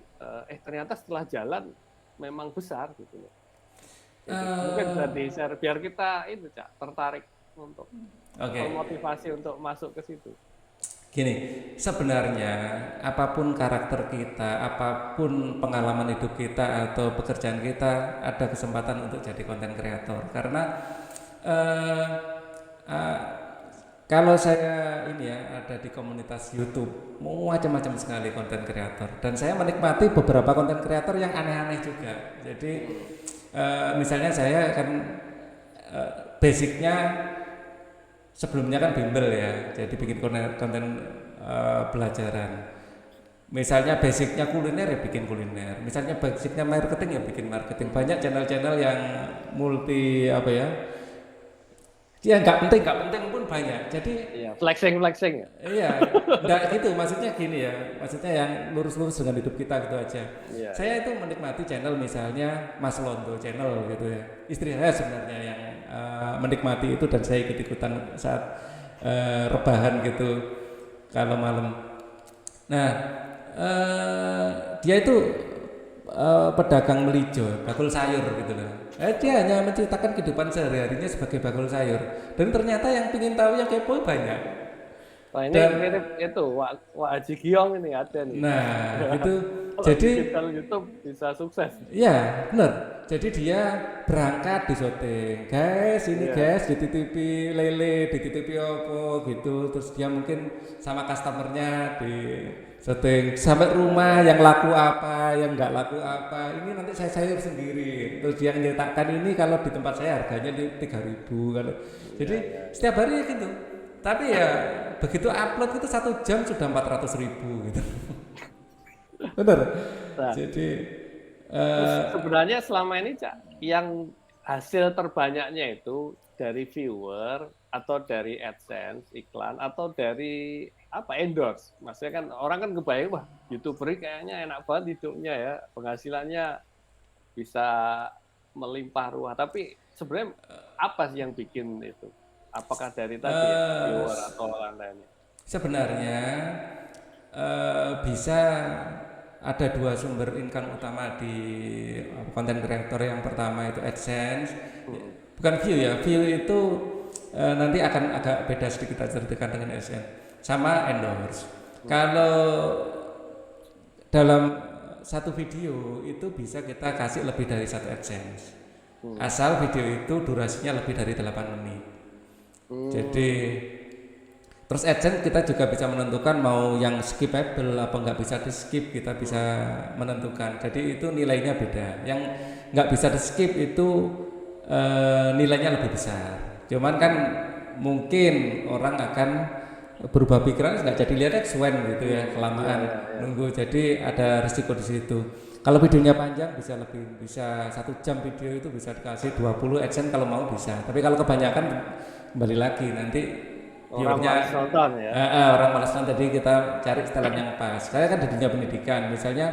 ternyata setelah jalan memang besar gitu loh. Mungkin bisa di-share biar kita itu Cak tertarik untuk termotivasi untuk masuk ke situ. Gini, sebenarnya apapun karakter kita, apapun pengalaman hidup kita atau pekerjaan kita ada kesempatan untuk jadi konten kreator karena kalau saya ada di komunitas YouTube, macam-macam sekali konten kreator dan saya menikmati beberapa konten kreator yang aneh-aneh juga. Jadi misalnya saya kan basicnya sebelumnya kan bimbel ya, jadi bikin konten pelajaran. Misalnya basicnya kuliner ya bikin kuliner, misalnya basicnya marketing ya bikin marketing. Banyak channel-channel yang multi ya nggak penting pun banyak. Jadi flexing ya. Iya, nggak gitu. Maksudnya gini ya, maksudnya yang lurus-lurus dengan hidup kita gitu aja. Saya itu menikmati channel misalnya Mas Londo channel gitu ya. Istri saya sebenarnya yang menikmati itu dan saya ikut-ikutan saat rebahan gitu kalau malam. Nah, dia itu pedagang melijo, bakul sayur gitu loh. Dia hanya menceritakan kehidupan sehari-harinya sebagai bakul sayur. Dan ternyata yang ingin tahu yang kepo banyak. Wah ini mirip itu Wak Haji Giong ini ada nih. Nah itu jadi kalau YouTube bisa sukses. Iya benar. Jadi dia berangkat di syuting, guys dititipi lele, dititipi apa gitu. Terus dia mungkin sama customernya di syuting sampai rumah yang laku apa, yang nggak laku apa. Ini nanti saya sayur sendiri. Terus dia nyeritakan ini kalau di tempat saya harganya 3.000 kalau. Jadi setiap hari gitu. Tapi ya begitu upload itu 1 jam sudah 400.000 gitu. Benar. Nah, jadi sebenarnya selama ini Cak, yang hasil terbanyaknya itu dari viewer atau dari AdSense iklan atau dari endorse. Maksudnya kan orang kan kebayang wah YouTuber kayaknya enak banget hidupnya ya, penghasilannya bisa melimpah ruah. Tapi sebenarnya apa sih yang bikin itu? Apakah dari tadi viewer atau lain-lainnya? Sebenarnya bisa ada dua sumber income utama di konten kreator. Yang pertama itu AdSense, bukan view ya. View itu nanti akan agak beda sedikit kita ceritakan dengan AdSense. Sama endorse. Kalau dalam satu video itu bisa kita kasih lebih dari satu AdSense. Asal video itu durasinya lebih dari 8 menit. Jadi terus AdSense kita juga bisa menentukan mau yang skippable apa nggak bisa di skip, kita bisa menentukan. Jadi itu nilainya beda. Yang nggak bisa di skip itu nilainya lebih besar. Cuman kan mungkin orang akan berubah pikiran nggak jadi lihat X1 gitu ya, kelamaan nunggu. Jadi ada risiko di situ. Kalau videonya panjang bisa 1 jam video itu bisa dikasih 20 AdSense kalau mau bisa. Tapi kalau kebanyakan kembali lagi nanti Orang malas nonton ya. Orang malas nonton, jadi kita cari setelan yang pas. Saya kan di dunia pendidikan, misalnya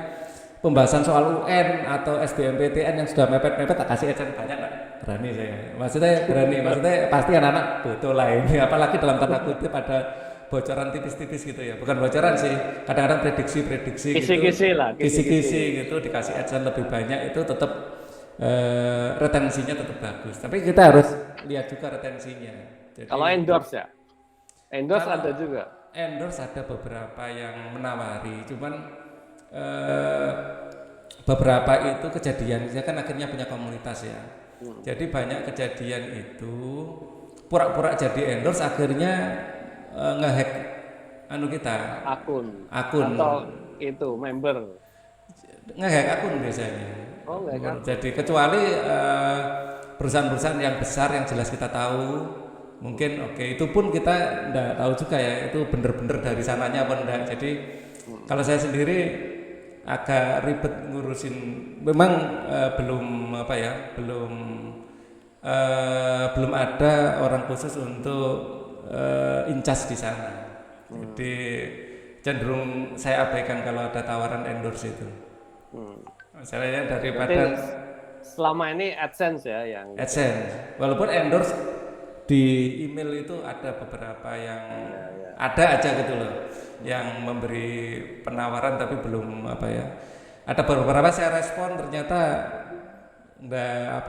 pembahasan soal UN atau SBMPTN yang sudah mepet-mepet tak kasih AdSense banyak, berani saya. Maksudnya pasti anak-anak butuh lah ini, apalagi dalam tanda kutip ada bocoran tipis-tipis gitu ya, bukan bocoran sih, kadang-kadang prediksi kisi-kisi gitu, dikasih AdSense lebih banyak itu tetap retensinya tetap bagus. Tapi kita harus lihat juga retensinya. Jadi, kalau endorse ya? Endorse kalau ada juga. Endorse ada beberapa yang menawari, cuman beberapa itu kejadian, saya kan akhirnya punya komunitas ya. Jadi banyak kejadian itu pura-pura jadi endorse, akhirnya ngehack kita akun atau itu member ngehack akun biasanya. Jadi kecuali perusahaan-perusahaan yang besar yang jelas kita tahu, mungkin oke, itu pun kita enggak tahu juga ya itu bener-bener dari sananya apa enggak. Jadi kalau saya sendiri agak ribet ngurusin, memang belum ada orang khusus untuk incas di sana. Jadi cenderung saya abaikan kalau ada tawaran endorse itu. Misalnya daripada selama ini AdSense ya yang AdSense, walaupun endorse di email itu ada beberapa yang ada aja gitu loh, yang memberi penawaran tapi belum ada beberapa saya respon ternyata enggak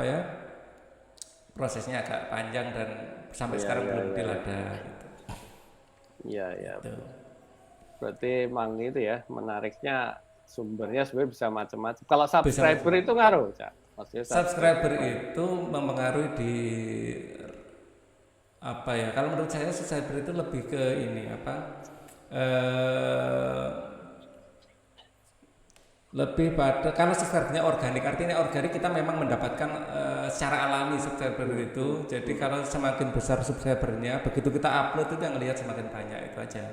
prosesnya agak panjang dan sampai sekarang belum ada gitu. Iya. Berarti emang itu ya, menariknya sumbernya sebenarnya bisa macam-macam. Kalau subscriber itu ngaruh, Cak? Maksudnya subscriber itu mempengaruhi di kalau menurut saya subscriber itu lebih ke ini lebih pada kalau subscribernya organik, artinya organik kita memang mendapatkan secara alami subscriber itu. Jadi kalau semakin besar subscribernya, begitu kita upload itu yang ngelihat semakin banyak, itu aja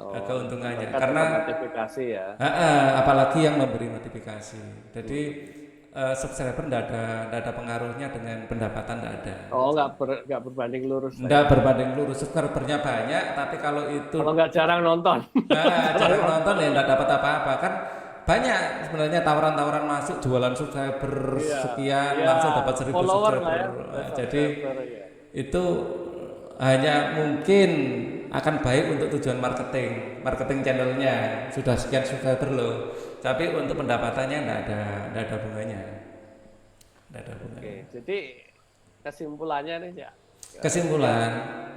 keuntungannya. Karena notifikasi ya. Apalagi yang memberi notifikasi. Jadi subscriber nggak ada pengaruhnya dengan pendapatan, nggak ada. Nggak berbanding lurus. Nggak berbanding lurus, subscribernya banyak, tapi kalau nggak jarang nonton. Jarang nonton ya nggak dapat apa-apa kan. Banyak sebenarnya tawaran-tawaran masuk jualan subscriber sekian langsung dapat 1.000 subscriber. Jadi itu hanya mungkin akan baik untuk tujuan marketing channelnya, sudah sekian subscriber loh. Tapi untuk pendapatannya nggak ada bunganya. Oke, jadi kesimpulannya nih Cak. Kesimpulan.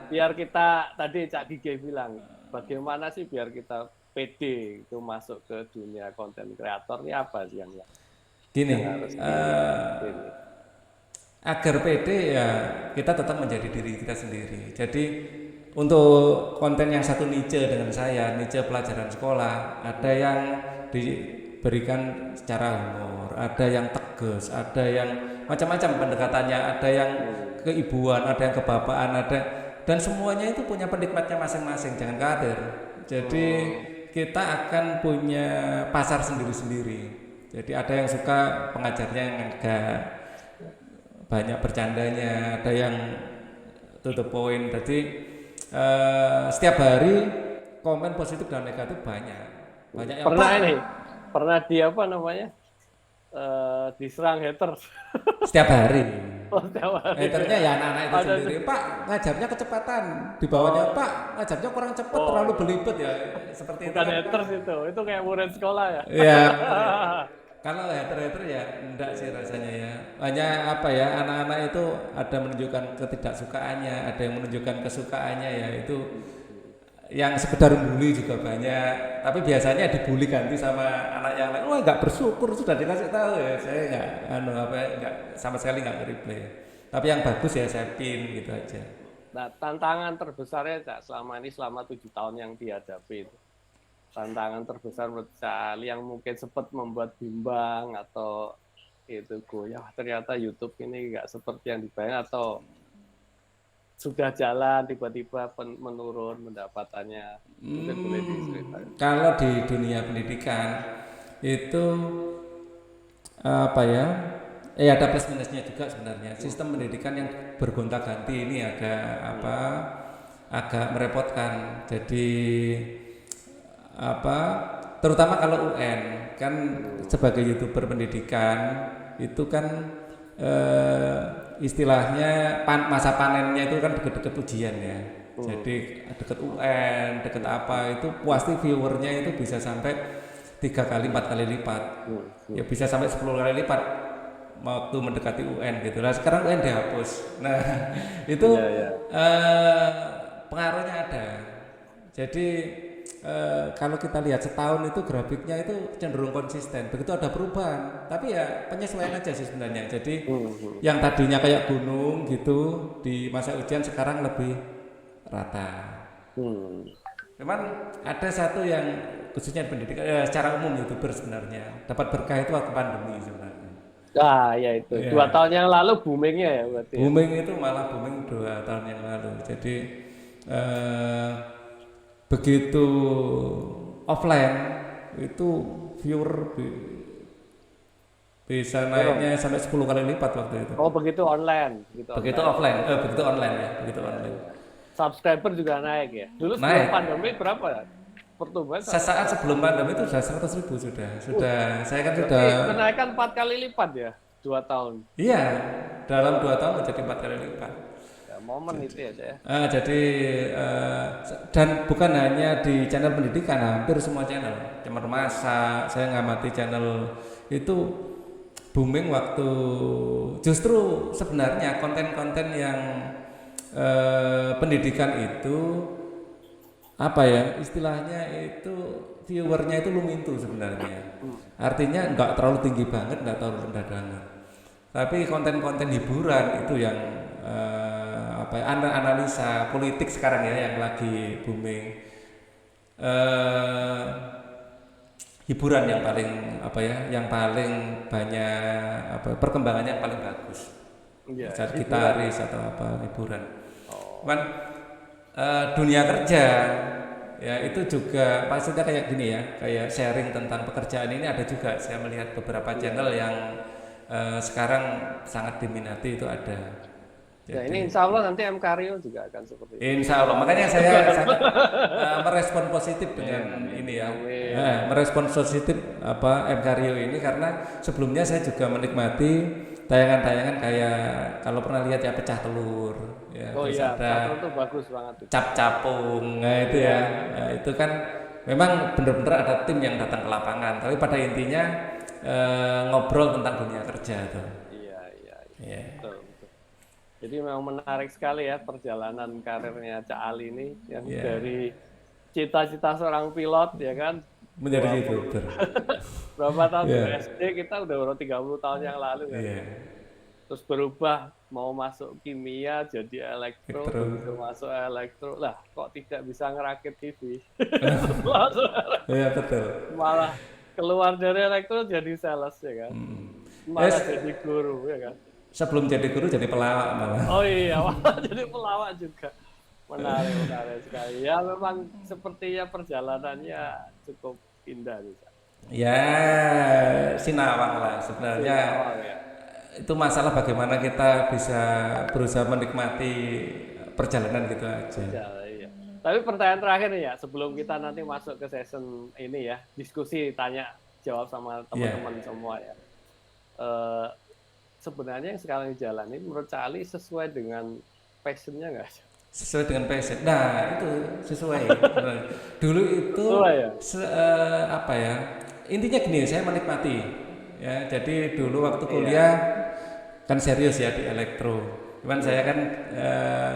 Biar kita tadi Cak Gige bilang, bagaimana sih biar kita pede itu masuk ke dunia konten kreator ini apa sih yang gini, harus agar pede ya kita tetap menjadi diri kita sendiri. Jadi untuk konten yang satu niche dengan saya, niche pelajaran sekolah, ada yang diberikan secara humor, ada yang tegas, ada yang macam-macam pendekatannya, ada yang keibuan, ada yang kebapaan, dan semuanya itu punya penikmatnya masing-masing, jangan khawatir. Jadi kita akan punya pasar sendiri-sendiri. Jadi ada yang suka pengajarnya yang agak banyak bercandanya, ada yang to the point. Jadi setiap hari komen positif dan negatif banyak yang pernah di diserang haters. Setiap hari. Setiap hari. Haternya ya anak-anak itu Ada sendiri. Pak, ngajarnya kecepatan. Di bawahnya, Pak, ngajarnya kurang cepat, terlalu belibet ya. Seperti bukan itu kan. haters itu kayak murid sekolah ya. Iya. Kalau hater-hater ya enggak sih rasanya ya. Hanya apa ya, anak-anak itu ada menunjukkan ketidaksukaannya, ada yang menunjukkan kesukaannya ya itu. Yang sekedar bully juga banyak, tapi biasanya dibully ganti sama anak yang lain. Wah nggak bersyukur sudah dikasih tahu ya, saya nggak sama sekali nggak reply. Tapi yang bagus ya saya pin gitu aja. Nah, tantangan terbesarnya Cak, selama 7 tahun yang dihadapi itu. Tantangan terbesar menurut Ali yang mungkin sempat membuat bimbang atau itu goyah ternyata YouTube ini nggak seperti yang dibayang atau sudah jalan tiba-tiba menurun pendapatannya. Mungkin boleh diceritakan. Kalau di dunia pendidikan itu apa ya? Ada plus minusnya juga sebenarnya. Sistem pendidikan yang bergonta-ganti ini agak merepotkan. Jadi terutama kalau UN kan sebagai YouTuber pendidikan itu kan istilahnya masa panennya itu kan deket-deket ujian ya. Jadi deket UN, deket apa itu pasti viewernya itu bisa sampai 3 kali 4 kali lipat. Ya bisa sampai 10 kali lipat waktu mendekati UN gitu. Nah sekarang UN dihapus. Nah itu pengaruhnya ada. Jadi kalau kita lihat setahun itu grafiknya itu cenderung konsisten. Begitu ada perubahan, tapi ya penyesuaian aja sih sebenarnya. Jadi yang tadinya kayak gunung gitu di masa ujian sekarang lebih rata. Memang ada satu yang khususnya pendidikan secara umum YouTuber sebenarnya dapat berkah itu waktu pandemi sebenarnya. Ya itu. 2 tahun yang lalu boomingnya ya berarti. Booming itu malah booming 2 tahun yang lalu. Jadi begitu offline itu viewer bisa naiknya sampai 10 kali lipat waktu itu. Oh begitu online. Begitu online ya, begitu online. Subscriber juga naik ya. Dulu sebelum pandemi berapa ya? Pertumbuhan sesaat sebelum pandemi itu sudah 100.000 sudah. Saya kan sudah kenaikan 4 kali lipat ya 2 tahun. Iya, dalam 2 tahun menjadi 4 kali lipat. Momen itu ya saya. Dan bukan hanya di channel pendidikan, hampir semua channel masak, saya ngamati channel itu booming waktu justru sebenarnya konten-konten yang pendidikan itu apa ya istilahnya itu viewernya itu lumintu sebenarnya. Artinya nggak terlalu tinggi banget, nggak terlalu rendah banget. Tapi konten-konten hiburan itu yang analisa politik sekarang ya yang lagi booming, hiburan yang paling banyak perkembangannya yang paling bagus. Misalnya gitaris atau hiburan. Cuman dunia kerja ya itu juga maksudnya kayak gini ya, kayak sharing tentang pekerjaan ini ada juga. Saya melihat beberapa channel yang sekarang sangat diminati itu ada. Jadi, ini insya Allah nanti MKRIO juga akan seperti itu. Insya Allah, makanya saya sangat merespon positif dengan ini ya, merespon positif MKRIO ini karena sebelumnya saya juga menikmati tayangan-tayangan kayak kalau pernah lihat ya pecah telur, ya, terus ada itu bagus banget. Cap-capung, itu ya, itu kan memang benar-benar ada tim yang datang ke lapangan, tapi pada intinya ngobrol tentang dunia kerja tuh. Iya. Betul. Jadi memang menarik sekali ya perjalanan karirnya Cak Ali ini yang dari cita-cita seorang pilot ya kan menjadi YouTuber. Berapa tahun SD kita udah 30 tahun yang lalu kan. Terus berubah mau masuk kimia jadi elektro, masuk elektro. Lah kok tidak bisa ngerakit TV. Iya betul. Malah keluar dari elektro jadi sales ya kan. Malah jadi guru ya kan. Sebelum jadi guru jadi pelawak malah. Oh iya, malah jadi pelawak juga. Menarik sekali. Ya memang sepertinya perjalanannya cukup indah bisa. Ya, sinawang lah sebenarnya. Itu masalah bagaimana kita bisa berusaha menikmati perjalanan gitu aja. Iya. Tapi pertanyaan terakhir nih ya, sebelum kita nanti masuk ke season ini ya, diskusi tanya jawab sama teman-teman semua ya. eh, sebenarnya yang sekarang dijalani menurut Cali sesuai dengan passionnya nggak? Sesuai dengan passion. Nah, itu sesuai. Dulu itu Sesuai ya? apa ya? Intinya gini, saya menikmati. Ya, jadi dulu waktu Iya. kuliah kan serius ya di elektro. Cuman saya kan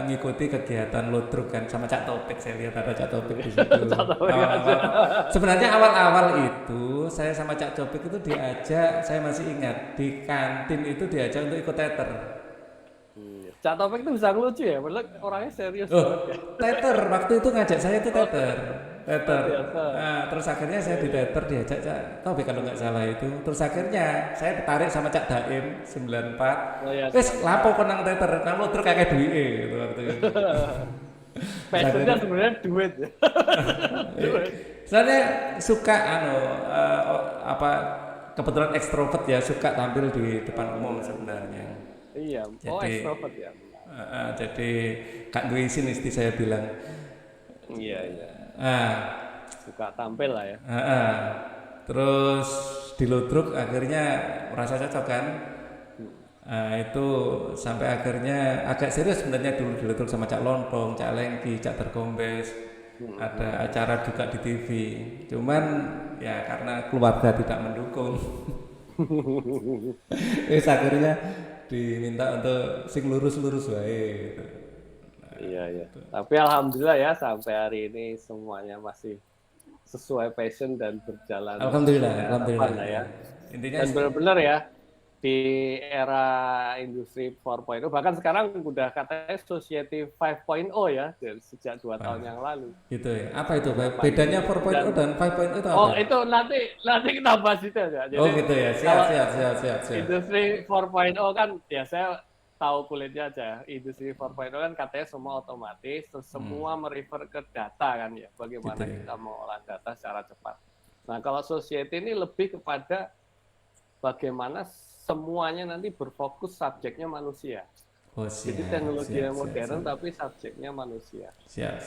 ngikuti kegiatan ludruk kan sama Cak Topik. Saya lihat ada Cak Topik di situ. Sebenarnya awal-awal itu saya sama Cak Topik itu diajak, saya masih ingat di kantin itu diajak untuk ikut teater. Cak Topik itu bisa ngelucu ya, padahal orangnya serius Oh, banget ya. teater waktu itu ngajak saya itu teater. Teater. Teater. Nah, terus akhirnya saya di teater diajak Cak Taufik kalau nggak salah itu. Terus akhirnya saya ditarik sama Cak Daim 94. Oh, ya, Wes lapo kok nang teater, nang terus kayak duwike gitu waktu itu. Passionnya sebenarnya duit ya. Soalnya suka apa kebetulan ekstrovert ya, suka tampil di depan umum sebenarnya. Iya, oh Jadi, extrovert ya. jadi Kak duwe isin isti saya bilang. Iya, iya. Ah, Suka tampil lah ya. terus di ludruk akhirnya merasa cocok kan. Itu sampai akhirnya agak serius sebenarnya dulu di ludruk sama Cak Lontong, Cak Lengki, Cak Tergombes. Ada acara juga di TV. Cuman ya karena keluarga tidak mendukung. Terus akhirnya diminta untuk sing lurus-lurus wae gitu. Iya, iya. Tapi alhamdulillah ya sampai hari ini semuanya masih sesuai passion dan berjalan. Alhamdulillah, sesuai alhamdulillah. harapan lah ya. Intinya Dan benar-benar ya di era industri 4.0 bahkan sekarang udah katanya society 5.0 ya dari sejak 2 tahun yang lalu. gitu ya. Apa itu? Bedanya 4.0 dan 5.0 itu apa? Oh, itu nanti kita bahas itu ya. Jadi, Oh gitu ya. Siap. industri 4.0 kan ya saya tahu kulitnya aja. Industri 4.0 kan katanya semua otomatis, terus semua merefer ke data kan ya. Bagaimana Gitu ya. kita mengolah data secara cepat. Nah, kalau society ini lebih kepada bagaimana semuanya nanti berfokus subjeknya manusia. Oh, Jadi teknologi yang modern tapi subjeknya manusia. Siap.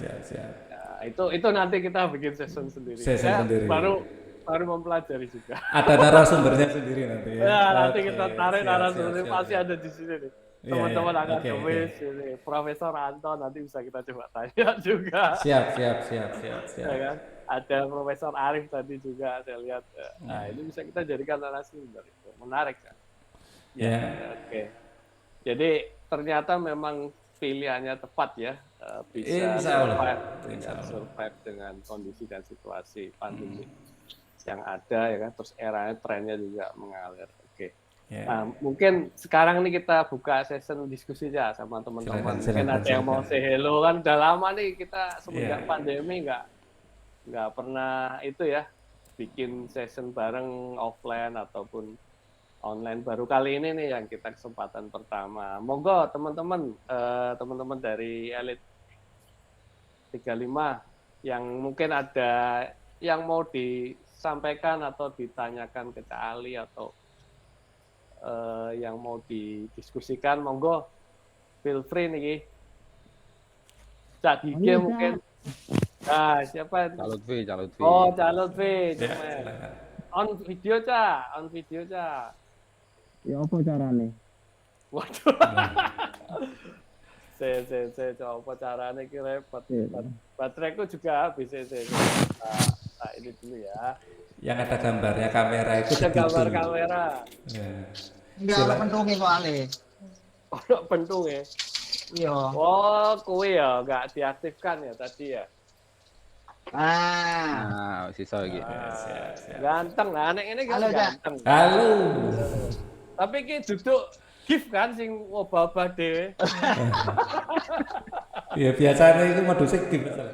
Nah, itu nanti kita bikin session sendiri. Session Saya sendiri. baru mempelajari juga. Ada narasumbernya sendiri nanti ya. Ya, nanti Oke, kita tarik siap, narasumber siap. pasti ada di sini nih. Iya, Teman-teman iya. akademis ini, Profesor Anton nanti bisa kita coba tanya juga. Siap. Ya kan? Ada Profesor Arif tadi juga saya lihat. Nah, ini bisa kita jadikan narasumber itu. Menarik kan? Ya. Oke. Jadi ternyata memang pilihannya tepat ya. Bisa Insya Allah. survive dengan kondisi dan situasi pandemi yang ada ya kan. Terus eranya trennya juga mengalir. Oke. Ya. Nah, mungkin sekarang nih kita buka session diskusi aja sama teman-teman. Mungkin ada yang mau say hello kan. Udah lama nih kita semenjak pandemi nggak pernah itu ya bikin session bareng offline ataupun online. Baru kali ini nih yang kita kesempatan pertama. Monggo teman-teman dari Elite 35 yang mungkin ada yang mau disampaikan atau ditanyakan ke Cak Ali atau yang mau didiskusikan, monggo feel free nih. Cak Dige mungkin. Nah, siapa? Cak Lutfi. Oh, Cak Lutfi. Ya, silakan. On video, Cak. Ya apa carane? Waduh. Saya coba caranya ki repot. Bateraiku juga habis. Nah, ini dulu ya. Yang ada gambarnya kamera itu Ada begitu. gambar kamera. Ya. Enggak ada pentunge kok Ale. Ono pentung ya. Iya. Oh, kuwi ya nggak diaktifkan ya tadi ya. Nah, sisa lagi. Siap. Ganteng lah, anek ini kan Halo, Cak. ganteng. Halo. Tapi ki duduk gift kan sing obah-obah dhewe. Ya biasanya itu modusnya gimana?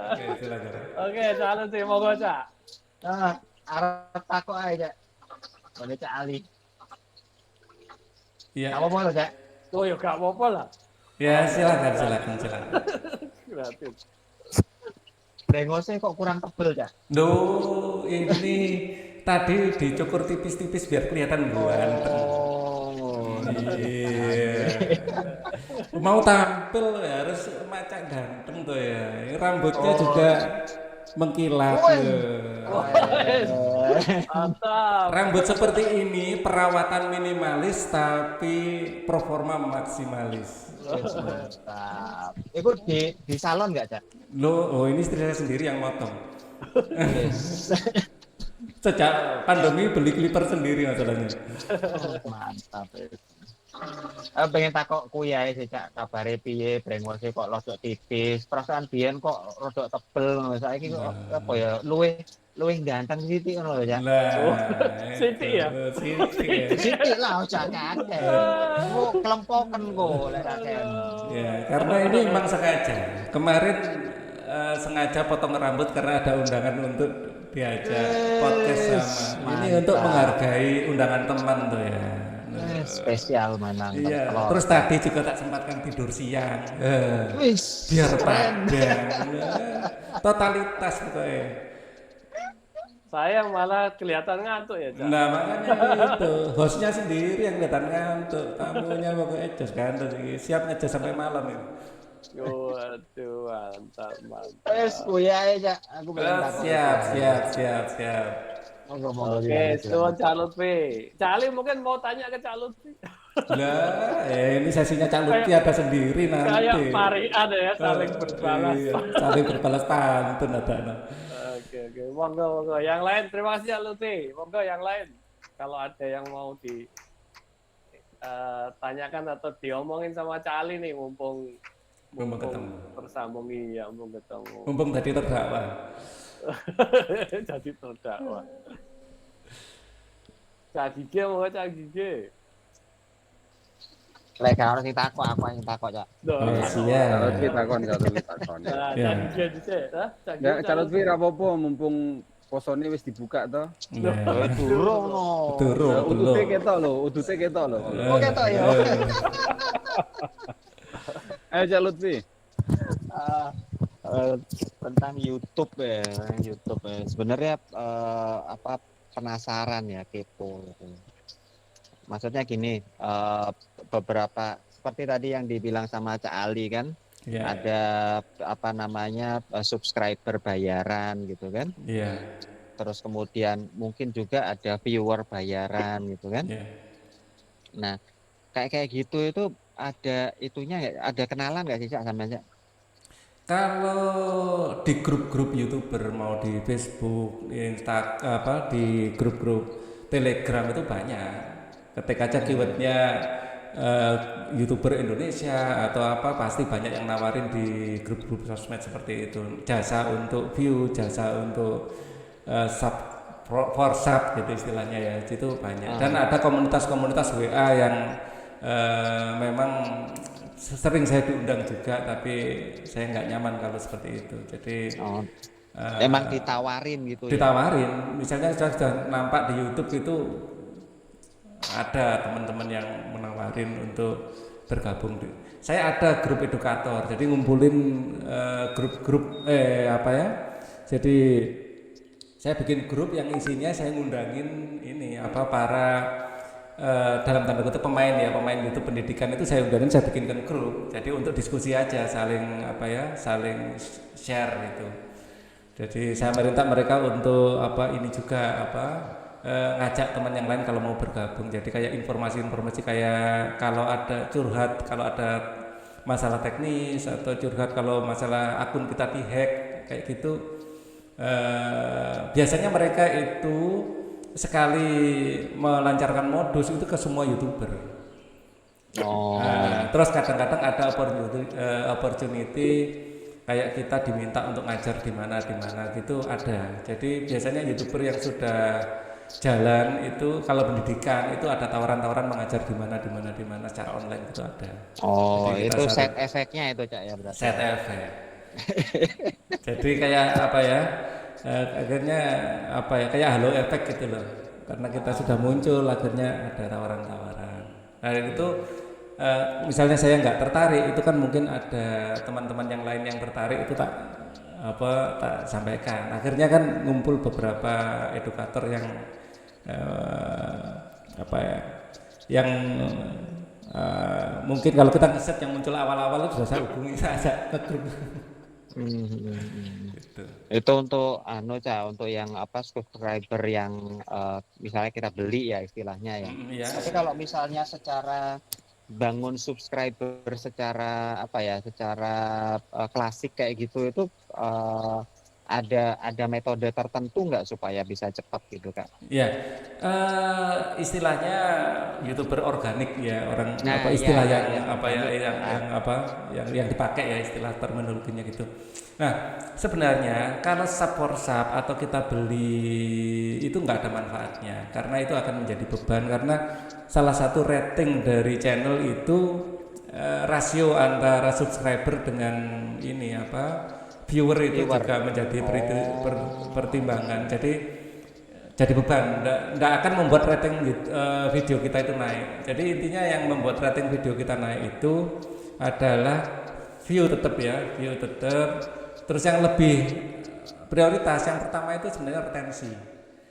Oke, silakan. Oke, salut sih monggo, Cak. Nah, arep takok ae, Cak. Boleh Cak Ali. Iya. Apa mau, Cak? Oh, ya gak apa-apa lah. Ya, silakan. Gratis. Brengose kok kurang tebel, Cak? Duh, ini tadi dicukur tipis-tipis biar kelihatan ganteng. Iya. Mau tampil ya harus macam ganteng tuh ya. Ini rambutnya juga mengkilat. Mantap. Rambut seperti ini perawatan minimalis tapi performa maksimalis. Wes, mantap. Itu di salon nggak, Cak? Oh ini istri saya sendiri yang motong. Yes. Sejak pandemi beli clipper sendiri masalahnya. Mantap. Pengen takok kuyahe sih, Cak, kabare piye, brengose kok rodok tipis, perasaan biyen kok rodok tebel, saiki kok apa ya luwih ganteng sithik ngono lho, Cak. Sithik ya? Sithik lah ojo akeh. Kok kelempoken kok lek kakean. Ya, karena ini memang sengaja. Kemarin sengaja potong rambut karena ada undangan untuk diajak podcast sama. Ini untuk menghargai undangan teman tuh ya. Spesial memang. Iya. Terus tadi juga tak sempatkan tidur siang. Wis, Biar padang. Totalitas pokoknya. Saya malah kelihatan ngantuk ya, Cak. Nah makanya itu hostnya sendiri yang kelihatan ngantuk, tamunya pokoknya jos ganteng sih, siap ngejos sampai malam itu. Waduh, mantap. wis kuyahe, Cak. Aku pengen takok. Siap. Monggo. Oke, suwun Cak Lutfi. Cak Ali mungkin mau tanya ke Cak Lutfi. Lah, ini sesinya Cak Lutfi ada sendiri nanti. Kayak parian ya, saling berbalas. Iya, saling berbalas pantun ada. Oke. Monggo. Yang lain, terima kasih Cak Lutfi. Monggo yang lain. Kalau ada yang mau ditanyakan atau diomongin sama Cak Ali nih, mumpung ketemu. Bersambung iya, mumpung ketemu. Mumpung tadi terdakwa. Jadi terdakwa. Cak Gige mau Cak Gige. Lek ono sing takok aku yang takok, Cak. Siap. Calon Fi takon. Nah, Cak Gige dhisik, Cak Ya, Gige. Calon Fi ra apa-apa mumpung posone wis dibuka to. Durung no. Durung, Udute belum. ketok lho. Oh ketok ya. Ayo Cak Lutfi. Tentang YouTube ya. Sebenarnya apa penasaran ya, kepo. Maksudnya gini, beberapa seperti tadi yang dibilang sama Cak Ali kan, Ya. ada apa namanya subscriber bayaran gitu kan. Iya. Terus kemudian mungkin juga ada viewer bayaran gitu kan. Iya. Nah, kayak gitu itu ada itunya nggak? Ada kenalan nggak sih, Cak, sama Cak? Kalau di grup-grup YouTuber mau di Facebook, di grup-grup Telegram itu banyak. Ketik aja keywordnya YouTuber Indonesia atau apa, pasti banyak yang nawarin di grup-grup sosmed seperti itu. Jasa untuk view, jasa untuk for sub gitu istilahnya ya, itu banyak. Dan ada komunitas-komunitas WA yang memang sering saya diundang juga, tapi saya nggak nyaman kalau seperti itu. Jadi emang ditawarin gitu ya? Ditawarin, misalnya saya sudah nampak di YouTube itu ada teman-teman yang menawarin untuk bergabung. Saya ada grup edukator, jadi ngumpulin grup-grup Jadi saya bikin grup yang isinya saya ngundangin para dalam tanda kutip pemain YouTube pendidikan itu saya undangin, saya bikinkan grup. Jadi untuk diskusi aja, saling share gitu. Jadi saya minta mereka untuk ngajak teman yang lain kalau mau bergabung. Jadi kayak informasi kayak kalau ada curhat, kalau ada masalah teknis atau curhat kalau masalah akun kita dihack kayak gitu. Biasanya mereka itu sekali melancarkan modus itu ke semua YouTuber. Terus kadang-kadang ada opportunity kayak kita diminta untuk ngajar di mana gitu ada. Jadi biasanya YouTuber yang sudah jalan itu kalau pendidikan itu ada tawaran-tawaran mengajar di mana secara online itu ada. Itu set efeknya itu, Cak, ya berarti. Set efek. Jadi kayak akhirnya kayak halo efek gitu loh, karena kita sudah muncul akhirnya ada tawaran-tawaran. Nah itu misalnya saya nggak tertarik, itu kan mungkin ada teman-teman yang lain yang tertarik, itu tak sampaikan. Akhirnya kan ngumpul beberapa edukator yang mungkin kalau kita ngeset yang muncul awal-awal itu sudah saya hubungi, saya ajak ke grup. Gitu. Itu untuk untuk yang apa subscriber yang misalnya kita beli ya istilahnya ya. Ya. Tapi kalau misalnya secara bangun subscriber secara apa ya, secara klasik kayak gitu itu ada metode tertentu nggak supaya bisa cepat gitu Kak? Ya, istilahnya YouTuber organik ya orang Nah, apa iya, istilah iya, yang iya. apa ya yang apa yang dipakai ya istilah terminologinya gitu. Nah, sebenarnya kalau sub for sub atau kita beli itu nggak ada manfaatnya karena itu akan menjadi beban karena salah satu rating dari channel itu rasio antara subscriber dengan ini apa viewer itu juga menjadi pertimbangan. Jadi beban, nggak akan membuat rating video kita itu naik. Jadi intinya yang membuat rating video kita naik itu adalah view tetap ya, view tetap. Terus yang lebih prioritas yang pertama itu sebenarnya retensi.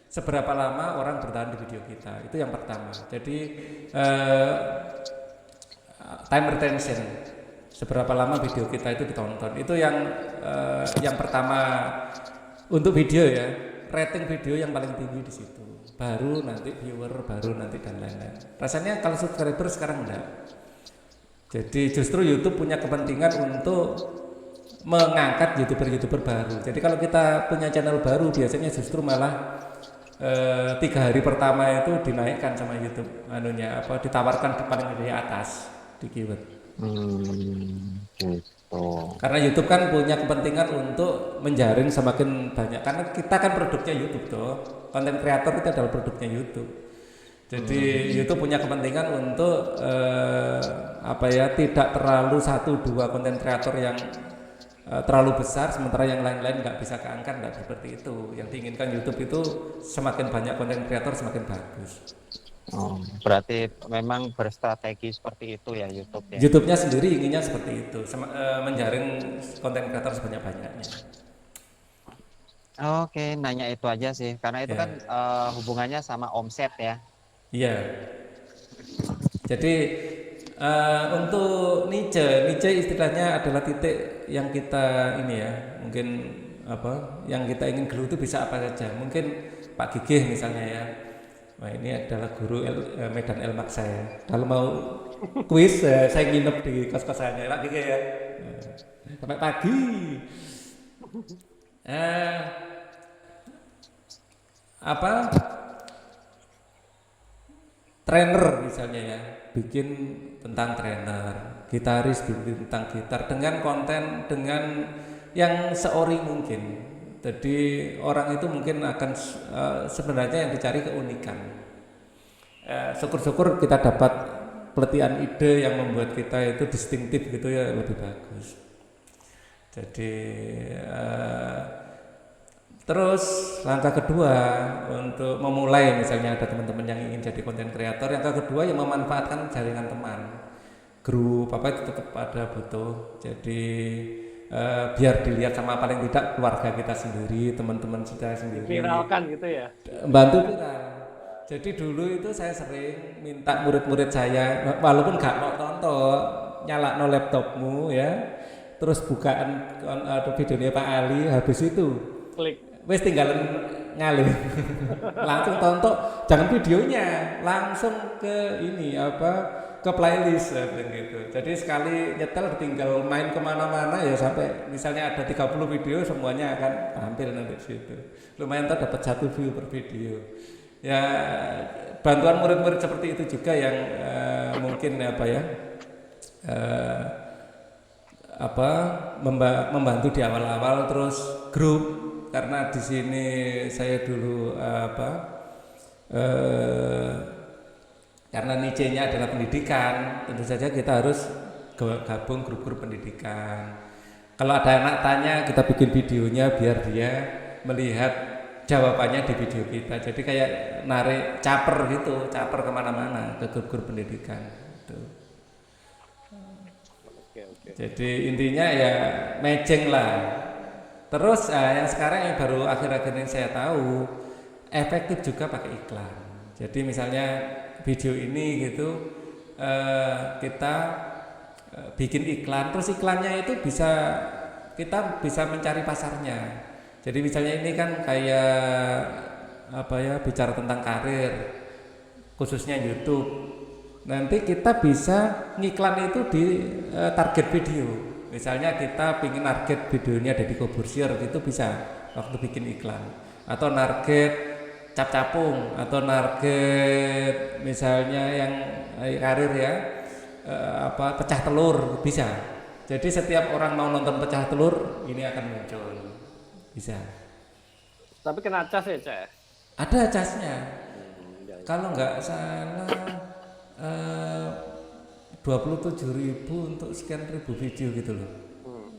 Seberapa lama orang bertahan di video kita, itu yang pertama. Jadi time retention, seberapa lama video kita itu ditonton, itu yang pertama untuk video ya. Rating video yang paling tinggi di situ, baru nanti viewer, baru nanti dan lain-lain. Rasanya kalau subscriber sekarang enggak. Jadi justru YouTube punya kepentingan untuk mengangkat youtuber baru. Jadi kalau kita punya channel baru, biasanya justru malah 3 hari pertama itu dinaikkan sama YouTube, ditawarkan paling di atas di keyword. Gitu. Karena YouTube kan punya kepentingan untuk menjaring semakin banyak, karena kita kan produknya YouTube toh, konten kreator itu adalah produknya YouTube. Jadi YouTube punya kepentingan untuk tidak terlalu 1-2 konten kreator yang terlalu besar, sementara yang lain-lain nggak bisa keangkat, nggak seperti itu. Yang diinginkan YouTube itu semakin banyak konten kreator semakin bagus. Berarti memang berstrategi seperti itu ya YouTube ya. YouTube-nya sendiri inginnya seperti itu, menjaring konten kreator sebanyak-banyaknya. Oke, nanya itu aja sih, karena itu kan hubungannya sama omset ya. Iya. Jadi untuk niche istilahnya adalah titik yang kita ini ya, mungkin yang kita ingin geluti itu bisa apa saja. Mungkin Pak Gigih misalnya ya. Wah, ini adalah guru Medan Elmak saya. Kalau mau kuis saya nginep di kos-kosannya Pak Gigih ya. Sampai pagi. Trainer misalnya ya, bikin tentang trainer, gitaris bikin tentang gitar dengan konten dengan yang seori mungkin. Jadi orang itu mungkin akan sebenarnya yang dicari keunikan. Syukur-syukur kita dapat peletihan ide yang membuat kita itu distinktif gitu ya, lebih bagus. Jadi terus langkah kedua untuk memulai, misalnya ada teman-teman yang ingin jadi konten kreator, yang kedua yang memanfaatkan jaringan teman, grup itu tetap ada butuh. Jadi biar dilihat sama paling tidak keluarga kita sendiri, teman-teman kita sendiri. Viralkan gitu ya. Bantu viral. Jadi dulu itu saya sering minta murid-murid saya, walaupun gak mau tonton, nyalakno laptopmu ya, terus bukaan videonya Pak Ali, habis itu klik. Wes tinggal ngalih. Langsung tonton, jangan videonya, langsung ke ini ke playlist gitu. Jadi sekali nyetel tinggal main kemana-mana ya, sampai misalnya ada 30 video semuanya akan tampil nanti di situ. Lumayan dapat 1 view per video. Ya bantuan murid-murid seperti itu juga yang mungkin membantu di awal-awal, terus grup. Karena di sini saya dulu karena niche-nya adalah pendidikan, tentu saja kita harus gabung grup-grup pendidikan. Kalau ada anak tanya, kita bikin videonya biar dia melihat jawabannya di video kita. Jadi kayak narik caper gitu, caper kemana-mana ke grup-grup pendidikan. Gitu. Oke. Jadi intinya ya matching lah. Terus yang sekarang yang baru akhir-akhir ini saya tahu, efektif juga pakai iklan. Jadi misalnya video ini gitu kita bikin iklan, terus iklannya itu bisa kita bisa mencari pasarnya. Jadi misalnya ini kan kayak apa ya, bicara tentang karir, khususnya YouTube. Nanti kita bisa ngiklan itu di target video. Misalnya kita pingin target videonya Deddy Corbuzier, itu bisa waktu bikin iklan. Atau target Cap Capung, atau target misalnya yang karir ya, pecah telur, bisa. Jadi setiap orang mau nonton pecah telur, ini akan muncul. Bisa. Tapi kena cas ya, Cak? Ada casnya. Kalau nggak salah 27.000 untuk sekian ribu video gitu loh.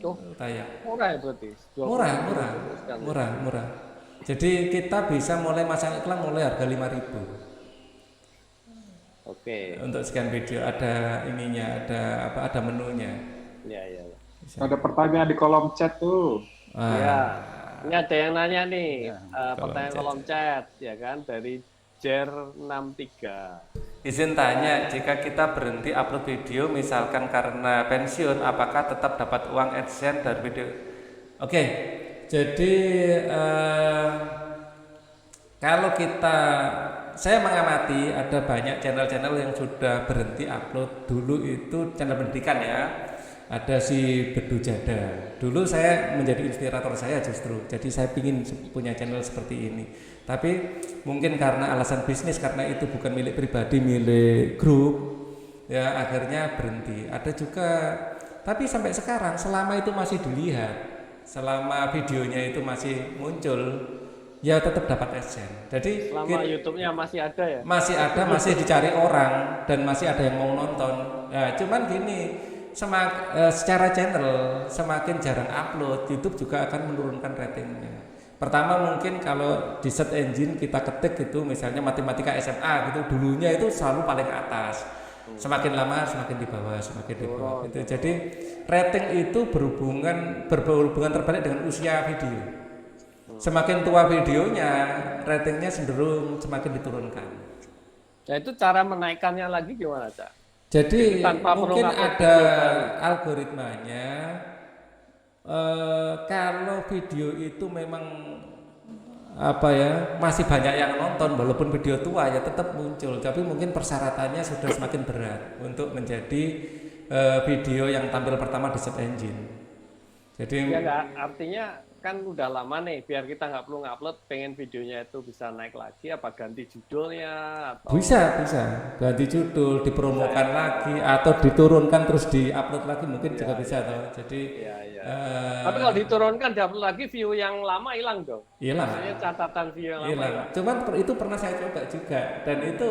Oh, Tayang. murah ya berarti? Murah. Jadi kita bisa mulai masang iklan mulai harga 5.000. Oke. Untuk sekian video ada ininya, ada menunya. Iya. Bisa. Ada pertanyaan di kolom chat tuh. Iya. Ini ada yang nanya nih, pertanyaan chat. kolom chat, ya kan, dari Jer63. Izin tanya, jika kita berhenti upload video misalkan karena pensiun, apakah tetap dapat uang AdSense dari video? Oke, jadi kalau saya mengamati ada banyak channel-channel yang sudah berhenti upload. Dulu itu channel pendidikan ya, ada si Bedu Jada. Dulu saya menjadi inspirator saya justru, jadi saya ingin punya channel seperti ini. Tapi mungkin karena alasan bisnis, karena itu bukan milik pribadi, milik grup, ya akhirnya berhenti. Ada juga, tapi sampai sekarang selama itu masih dilihat, selama videonya itu masih muncul, ya tetap dapat AdSense. Jadi Selama YouTube-nya masih ada ya? Masih ada, masih dicari orang, dan masih ada yang mau nonton. Nah, cuman gini, secara channel semakin jarang upload, YouTube juga akan menurunkan ratingnya. Pertama mungkin kalau di search engine kita ketik gitu, misalnya matematika SMA gitu, dulunya itu selalu paling atas. Semakin lama semakin di bawah. Gitu. Jadi rating itu berhubungan terbalik dengan usia video. Semakin tua videonya, ratingnya cenderung semakin diturunkan. Nah itu cara menaikkannya lagi gimana, Cak? Jadi Tanpa mungkin perlu ada algoritmanya. Kalau video itu memang masih banyak yang nonton, walaupun video tua ya tetap muncul. Tapi mungkin persyaratannya sudah semakin berat untuk menjadi video yang tampil pertama di search engine. Jadi ya nggak, artinya kan udah lama nih, biar kita nggak perlu ngupload, pengen videonya itu bisa naik lagi, apa ganti judulnya atau bisa ganti judul, dipromokan lagi, atau diturunkan terus diupload lagi, mungkin juga bisa toh. Jadi tapi kalau diturunkan diupload lagi, view yang lama hilang dong. Hilang. Maksudnya catatan view yang lama hilang. Cuman itu pernah saya coba juga, dan itu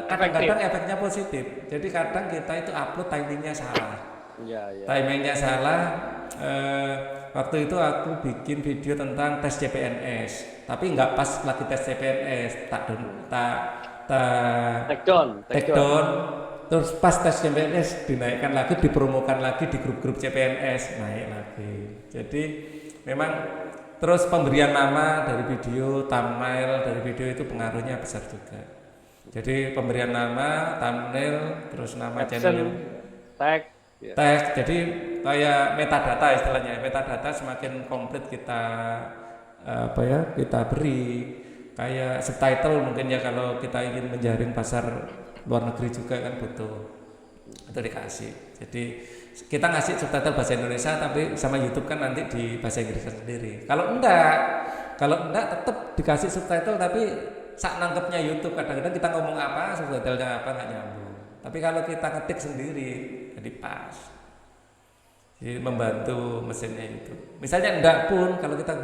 kadang-kadang efeknya positif. Jadi kadang kita itu upload timingnya salah. Timingnya salah. Waktu itu aku bikin video tentang tes CPNS, tapi nggak pas lagi tes CPNS, take down, terus pas tes CPNS dinaikkan lagi, dipromokan lagi di grup-grup CPNS, naik lagi. Jadi memang terus pemberian nama dari video, thumbnail dari video itu pengaruhnya besar juga. Jadi pemberian nama, thumbnail, terus nama channel, tag, jadi kayak metadata istilahnya. Metadata semakin komplit kita kita beri. Kayak subtitle mungkin ya, kalau kita ingin menjaring pasar luar negeri juga kan butuh itu dikasih. Jadi kita ngasih subtitle bahasa Indonesia, tapi sama YouTube kan nanti di bahasa Inggris sendiri. Kalau enggak tetap dikasih subtitle, tapi sak nangkepnya YouTube. Kadang-kadang kita ngomong apa, subtitlenya apa nggak nyambung. Tapi kalau kita ketik sendiri, jadi pas. Jadi membantu mesinnya itu. Misalnya enggak pun, kalau kita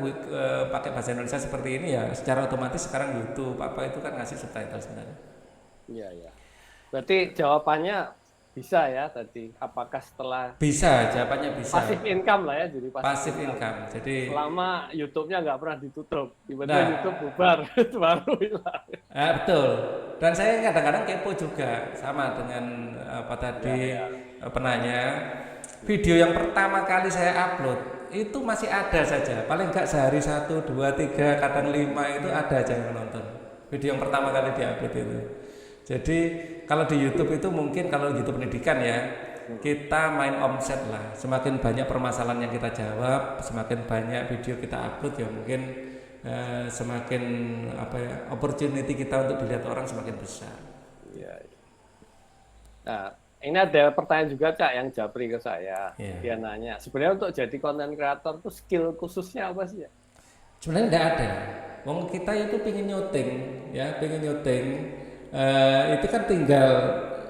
pakai bahasa Indonesia seperti ini ya, secara otomatis sekarang YouTube apa itu kan ngasih subtitle sebenarnya. Iya. Berarti jawabannya bisa ya tadi. Apakah setelah bisa, jawabannya bisa. Passive income lah ya, jadi passive income. Jadi selama YouTube-nya nggak pernah ditutup, tiba-tiba YouTube bubar, itu baru hilang. Betul. Dan saya kadang-kadang kepo juga, sama dengan penanya. Video yang pertama kali saya upload itu masih ada saja, paling enggak sehari 1, 2, 3, kadang 5 itu ada aja yang nonton. Video yang pertama kali diupload itu. Jadi kalau di YouTube itu mungkin kalau YouTube pendidikan ya, kita main omset lah. Semakin banyak permasalahan yang kita jawab, semakin banyak video kita upload ya mungkin semakin opportunity kita untuk dilihat orang semakin besar. Iya. Nah, ini ada pertanyaan juga Cak yang japri ke saya. Dia nanya, sebenarnya untuk jadi content creator tuh skill khususnya apa sih ya? Sebenarnya tidak ada. Wong kita itu pengen nyuting, itu kan tinggal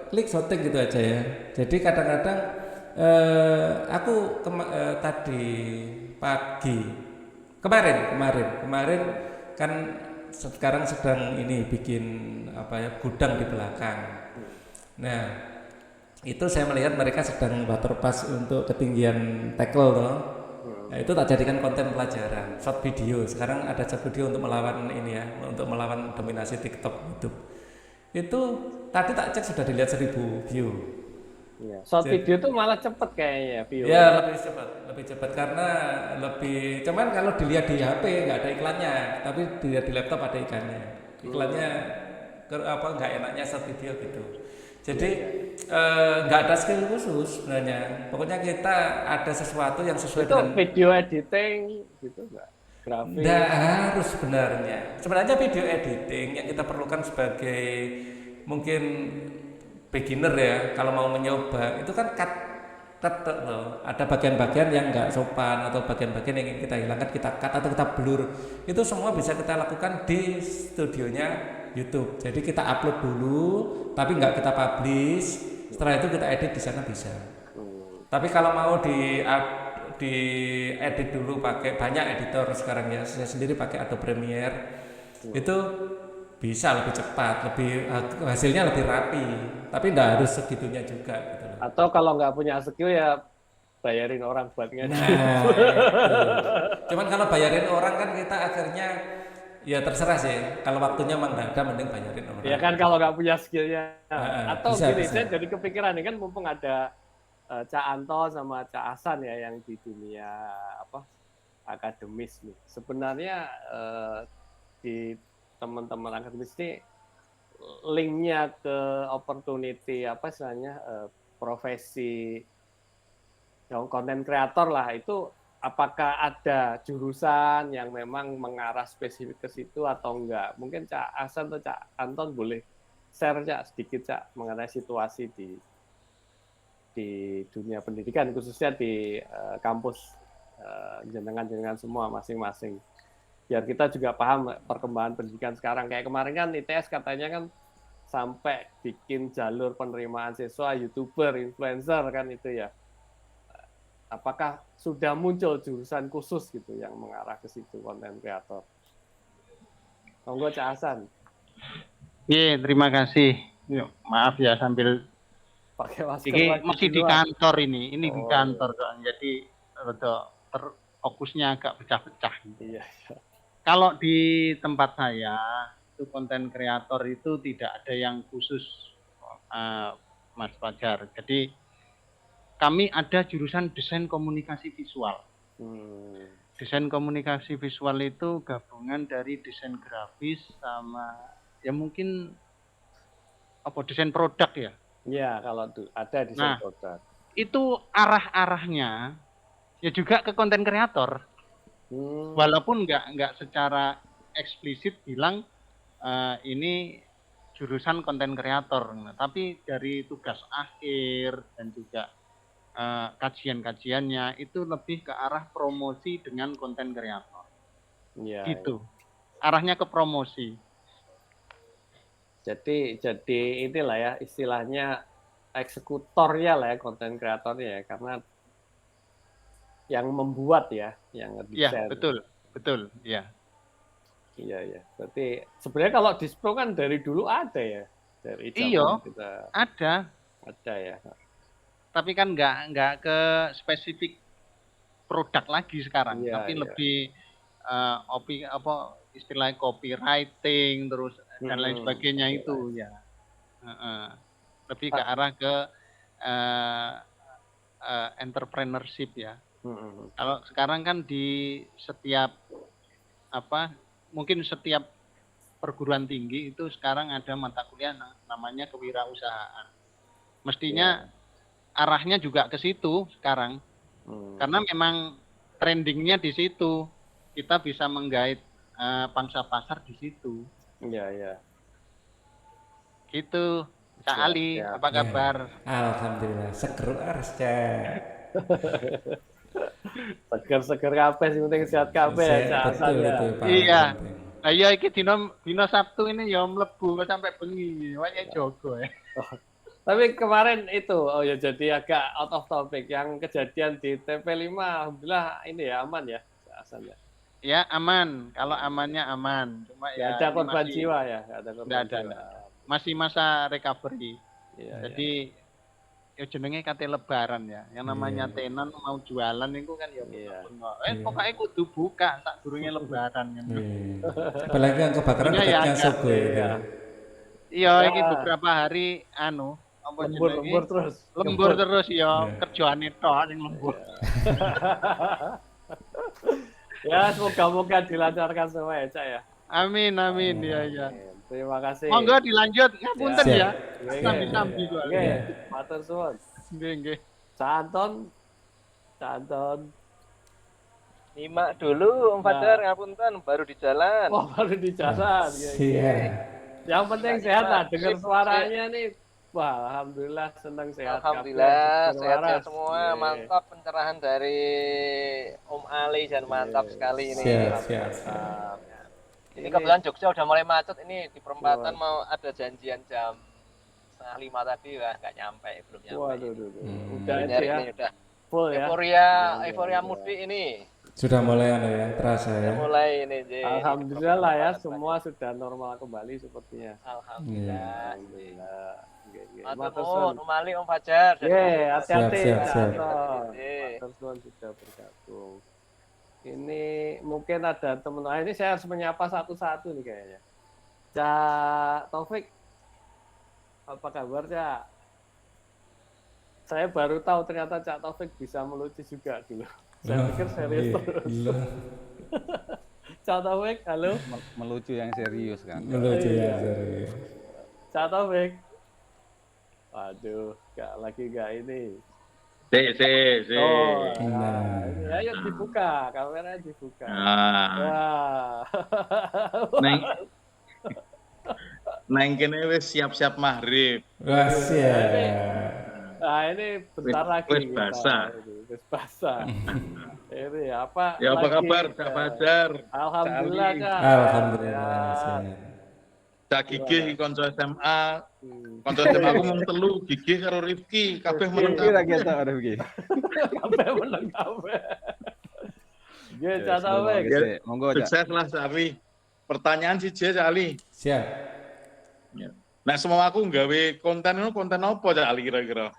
klik syuting gitu aja ya. Jadi kadang-kadang aku tadi pagi kemarin kan sekarang sedang ini bikin gudang di belakang. Nah, itu saya melihat mereka sedang waterpass untuk ketinggian tackle toh. Nah, itu tak jadikan konten pelajaran, short video. Sekarang ada short video untuk melawan untuk melawan dominasi TikTok, YouTube. Itu tadi tak cek sudah dilihat 1000 view. Ya, short video itu malah cepet kayaknya view. Ya, lebih cepat karena cuman kalau dilihat di HP nggak ada iklannya, tapi dilihat di laptop ada iklannya. Iklannya nggak enaknya short video gitu. Jadi nggak ada skill khusus sebenarnya. Pokoknya kita ada sesuatu yang sesuai itu dengan video editing gitu nggak? Grafis. Nggak harus sebenarnya. Sebenarnya video editing yang kita perlukan sebagai mungkin beginner ya, kalau mau mencoba itu kan cut loh. Ada bagian-bagian yang nggak sopan atau bagian-bagian yang ingin kita hilangkan, kita cut atau kita blur. Itu semua bisa kita lakukan di studionya YouTube. Jadi kita upload dulu, tapi nggak kita publish. Setelah itu kita edit di sana bisa. Tapi kalau mau di edit dulu pakai banyak editor sekarang ya. Saya sendiri pakai Adobe Premiere. Itu bisa lebih cepat, hasilnya lebih rapi. Tapi nggak harus segitunya juga gitu loh. Atau kalau nggak punya skill ya bayarin orang buat ngedit. Nah, cuman kalau bayarin orang kan kita akhirnya ya terserah sih. Kalau waktunya emang nggak ada, mending bayarin orang. Ya kan kalau nggak punya skillnya. Atau bisa, gini, bisa. saya jadi kepikiran ini kan mumpung ada Cak Anto sama Cak Hasan ya yang di dunia akademis nih. Sebenarnya di teman-teman akademis ini linknya ke opportunity istilahnya profesi content creator lah itu apakah ada jurusan yang memang mengarah spesifik ke situ atau enggak? Mungkin Cak Hasan atau Cak Anton boleh share sedikit Cak mengenai situasi di dunia pendidikan khususnya di kampus jenengan semua masing-masing. Biar kita juga paham perkembangan pendidikan sekarang. Kayak kemarin kan ITS katanya kan sampai bikin jalur penerimaan siswa YouTuber, influencer kan itu ya. Apakah sudah muncul jurusan khusus gitu yang mengarah ke situ konten kreator? Monggo Cak Hasan. Iya, terima kasih. Yuk, maaf ya sambil Pakai masker ini lagi masih di luar. kantor ini di kantor jadi fokusnya agak pecah-pecah. Iya. Kalau di tempat saya itu konten kreator itu tidak ada yang khusus, Mas Fajar. Jadi kami ada jurusan desain komunikasi visual. Desain komunikasi visual itu gabungan dari desain grafis sama ya mungkin desain produk ya. Iya, kalau ada desain produk. Itu arah-arahnya ya juga ke konten kreator. Walaupun nggak secara eksplisit bilang ini jurusan konten kreator, tapi dari tugas akhir dan juga kajian-kajiannya itu lebih ke arah promosi dengan konten kreator. Ya, gitu. Arahnya ke promosi. Jadi inilah ya istilahnya eksekutornya lah ya konten kreatornya ya karena yang membuat ya, yang ngedesain. Iya, betul, ya. Iya. Berarti sebenarnya kalau Dispro kan dari dulu ada ya, dari Iya, kita ada ya. Tapi kan nggak ke spesifik produk lagi sekarang, Iya, tapi iya. lebih istilahnya copywriting terus dan lain sebagainya itu ya. Lebih ke arah ke entrepreneurship ya. Kalau sekarang kan di setiap mungkin setiap perguruan tinggi itu sekarang ada mata kuliah namanya kewirausahaan. Mestinya arahnya juga ke situ sekarang. Karena memang trendingnya di situ. Kita bisa menggait pangsa pasar di situ. Iya, iya. Gitu. Cak Siap, Ali, siap. apa kabar? Alhamdulillah, seger aras, Cak. Seger-seger kabeh sing penting sehat kabeh ya, Cak. Betul, Hasan, ya. betul, Pak. Iya. Penting. Nah, iya iki dino Sabtu ini ya mlebu sampai bengi. Wae jogo ya. Tapi kemarin itu, oh ya jadi agak out of topic. Yang kejadian di TP5, alhamdulillah ini ya aman ya, Cak Hasan ya. Ya aman, kalau amannya aman. Cuma Nggak ya ada ini korban masih- jiwa ya, nggak ada korban Nggak ada, jiwa. nggak. Masih masa recovery. Iya, Jadi ya jenenge kate lebaran ya. Yang namanya Iya. tenan mau jualan itu kan ya Iya. bener. Pokoknya kudu buka tak durunge lebaran kan. Iya. Apalagi yang kebakaran Iya, ya, dekatnya ada. Sogo itu. Iya, Ya. iki beberapa hari apa lembur jenenge? lembur terus. Lembur terus ya, Iya. kerjaane tok sing lembur. Ya semoga-moga dilancarkan semua ya, Cak ya. Amin amin ya ya. Terima kasih. Monggo dilanjut, ngapunten Siap. ya. Oke, Sambi-sambi kok. Oke, matur suwun. Nggih nggih. Cak Anton. Cak Anton. Nyimak dulu Om Fajar, ngapunten baru di jalan. Oh, baru di jalan. Iya, iya. Iya. Yang penting sehat lah, dengar suaranya nih. Wah, alhamdulillah senang sehat. Alhamdulillah kabeh, sehat-sehat waras. semua, Iya. mantap pencerahan dari Om Ali dan mantap sekali ini. Siap, siap. Mantap. Ini kebetulan Jogja udah mulai macet ini di perempatan Waduh. mau ada janjian jam 4:30 tadi, wah nggak nyampe, belum nyampe. Waduh, duh. Hmm. Udah itu Nyari ya, ini udah full ya. euforia mudik ini Sudah mulai terasa ya. mulai ini. Ji. Alhamdulillah lah ya, semua sudah normal kembali sepertinya. Alhamdulillah. Alhamdulillah. Oke, oke. Matur Matur nuwun, suwun. Om Ali, Om Fajar. Ye, hati-hati Siap, Cak siap. Anton. Iya. Matur suwun sudah bergabung. Ini mungkin ada teman, ini saya harus menyapa satu-satu nih kayaknya. Cak Taufik, apa kabar Cak? Saya baru tahu ternyata Cak Taufik bisa melucu juga dulu. Saya pikir serius terus. Loh, Cak Taufik, halo. Melucu yang serius kan. melucu Iya. ya, serius. Cak Taufik. Waduh, nggak ini. Si. Oh, Nah. ini ayo dibuka, kameranya dibuka. Nah, Wah. neng, neng kene wis siap-siap maghrib. Wah, siap. Nah, ini bentar Wis- lagi wis kita. basah. Wis basah. Ini apa? Ya apa lagi, kabar, Kak Fajar? Alhamdulillah, Cali. Kak. Alhamdulillah. Ya. Sehat. Cak Gigih iki kanca SMA. Hmm. Kanca SMA aku mung telu, Gigih karo Rifki, kabeh meneng Kira kabeh. kita ada begini. Kabeh meneng kabeh. Nggih, Cak Taufik. Ya. Monggo Cak. Sukses lah Cali. Pertanyaan siji Cali. Siap. Nek semua aku nggawe konten apa Cali kira-kira?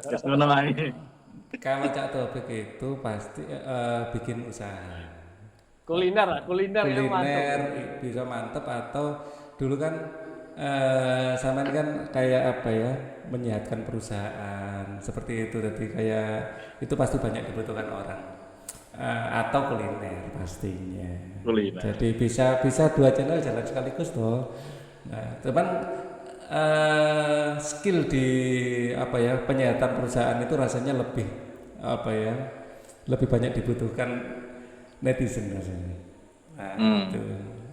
Wis ngono ae. Kalau Cak Taufik itu pasti bikin usaha. Kuliner lah, kuliner yang Kuliner mantap. bisa mantep, atau dulu kan sampean kan kayak apa ya, menyehatkan perusahaan seperti itu, jadi kayak itu pasti banyak dibutuhkan orang. Atau kuliner pastinya. Kuliner. Jadi bisa dua channel jalan sekaligus toh. Nah, cuman skill di apa ya, penyihatan perusahaan itu rasanya lebih apa ya, lebih banyak dibutuhkan netizen rasanya. Nah, itu.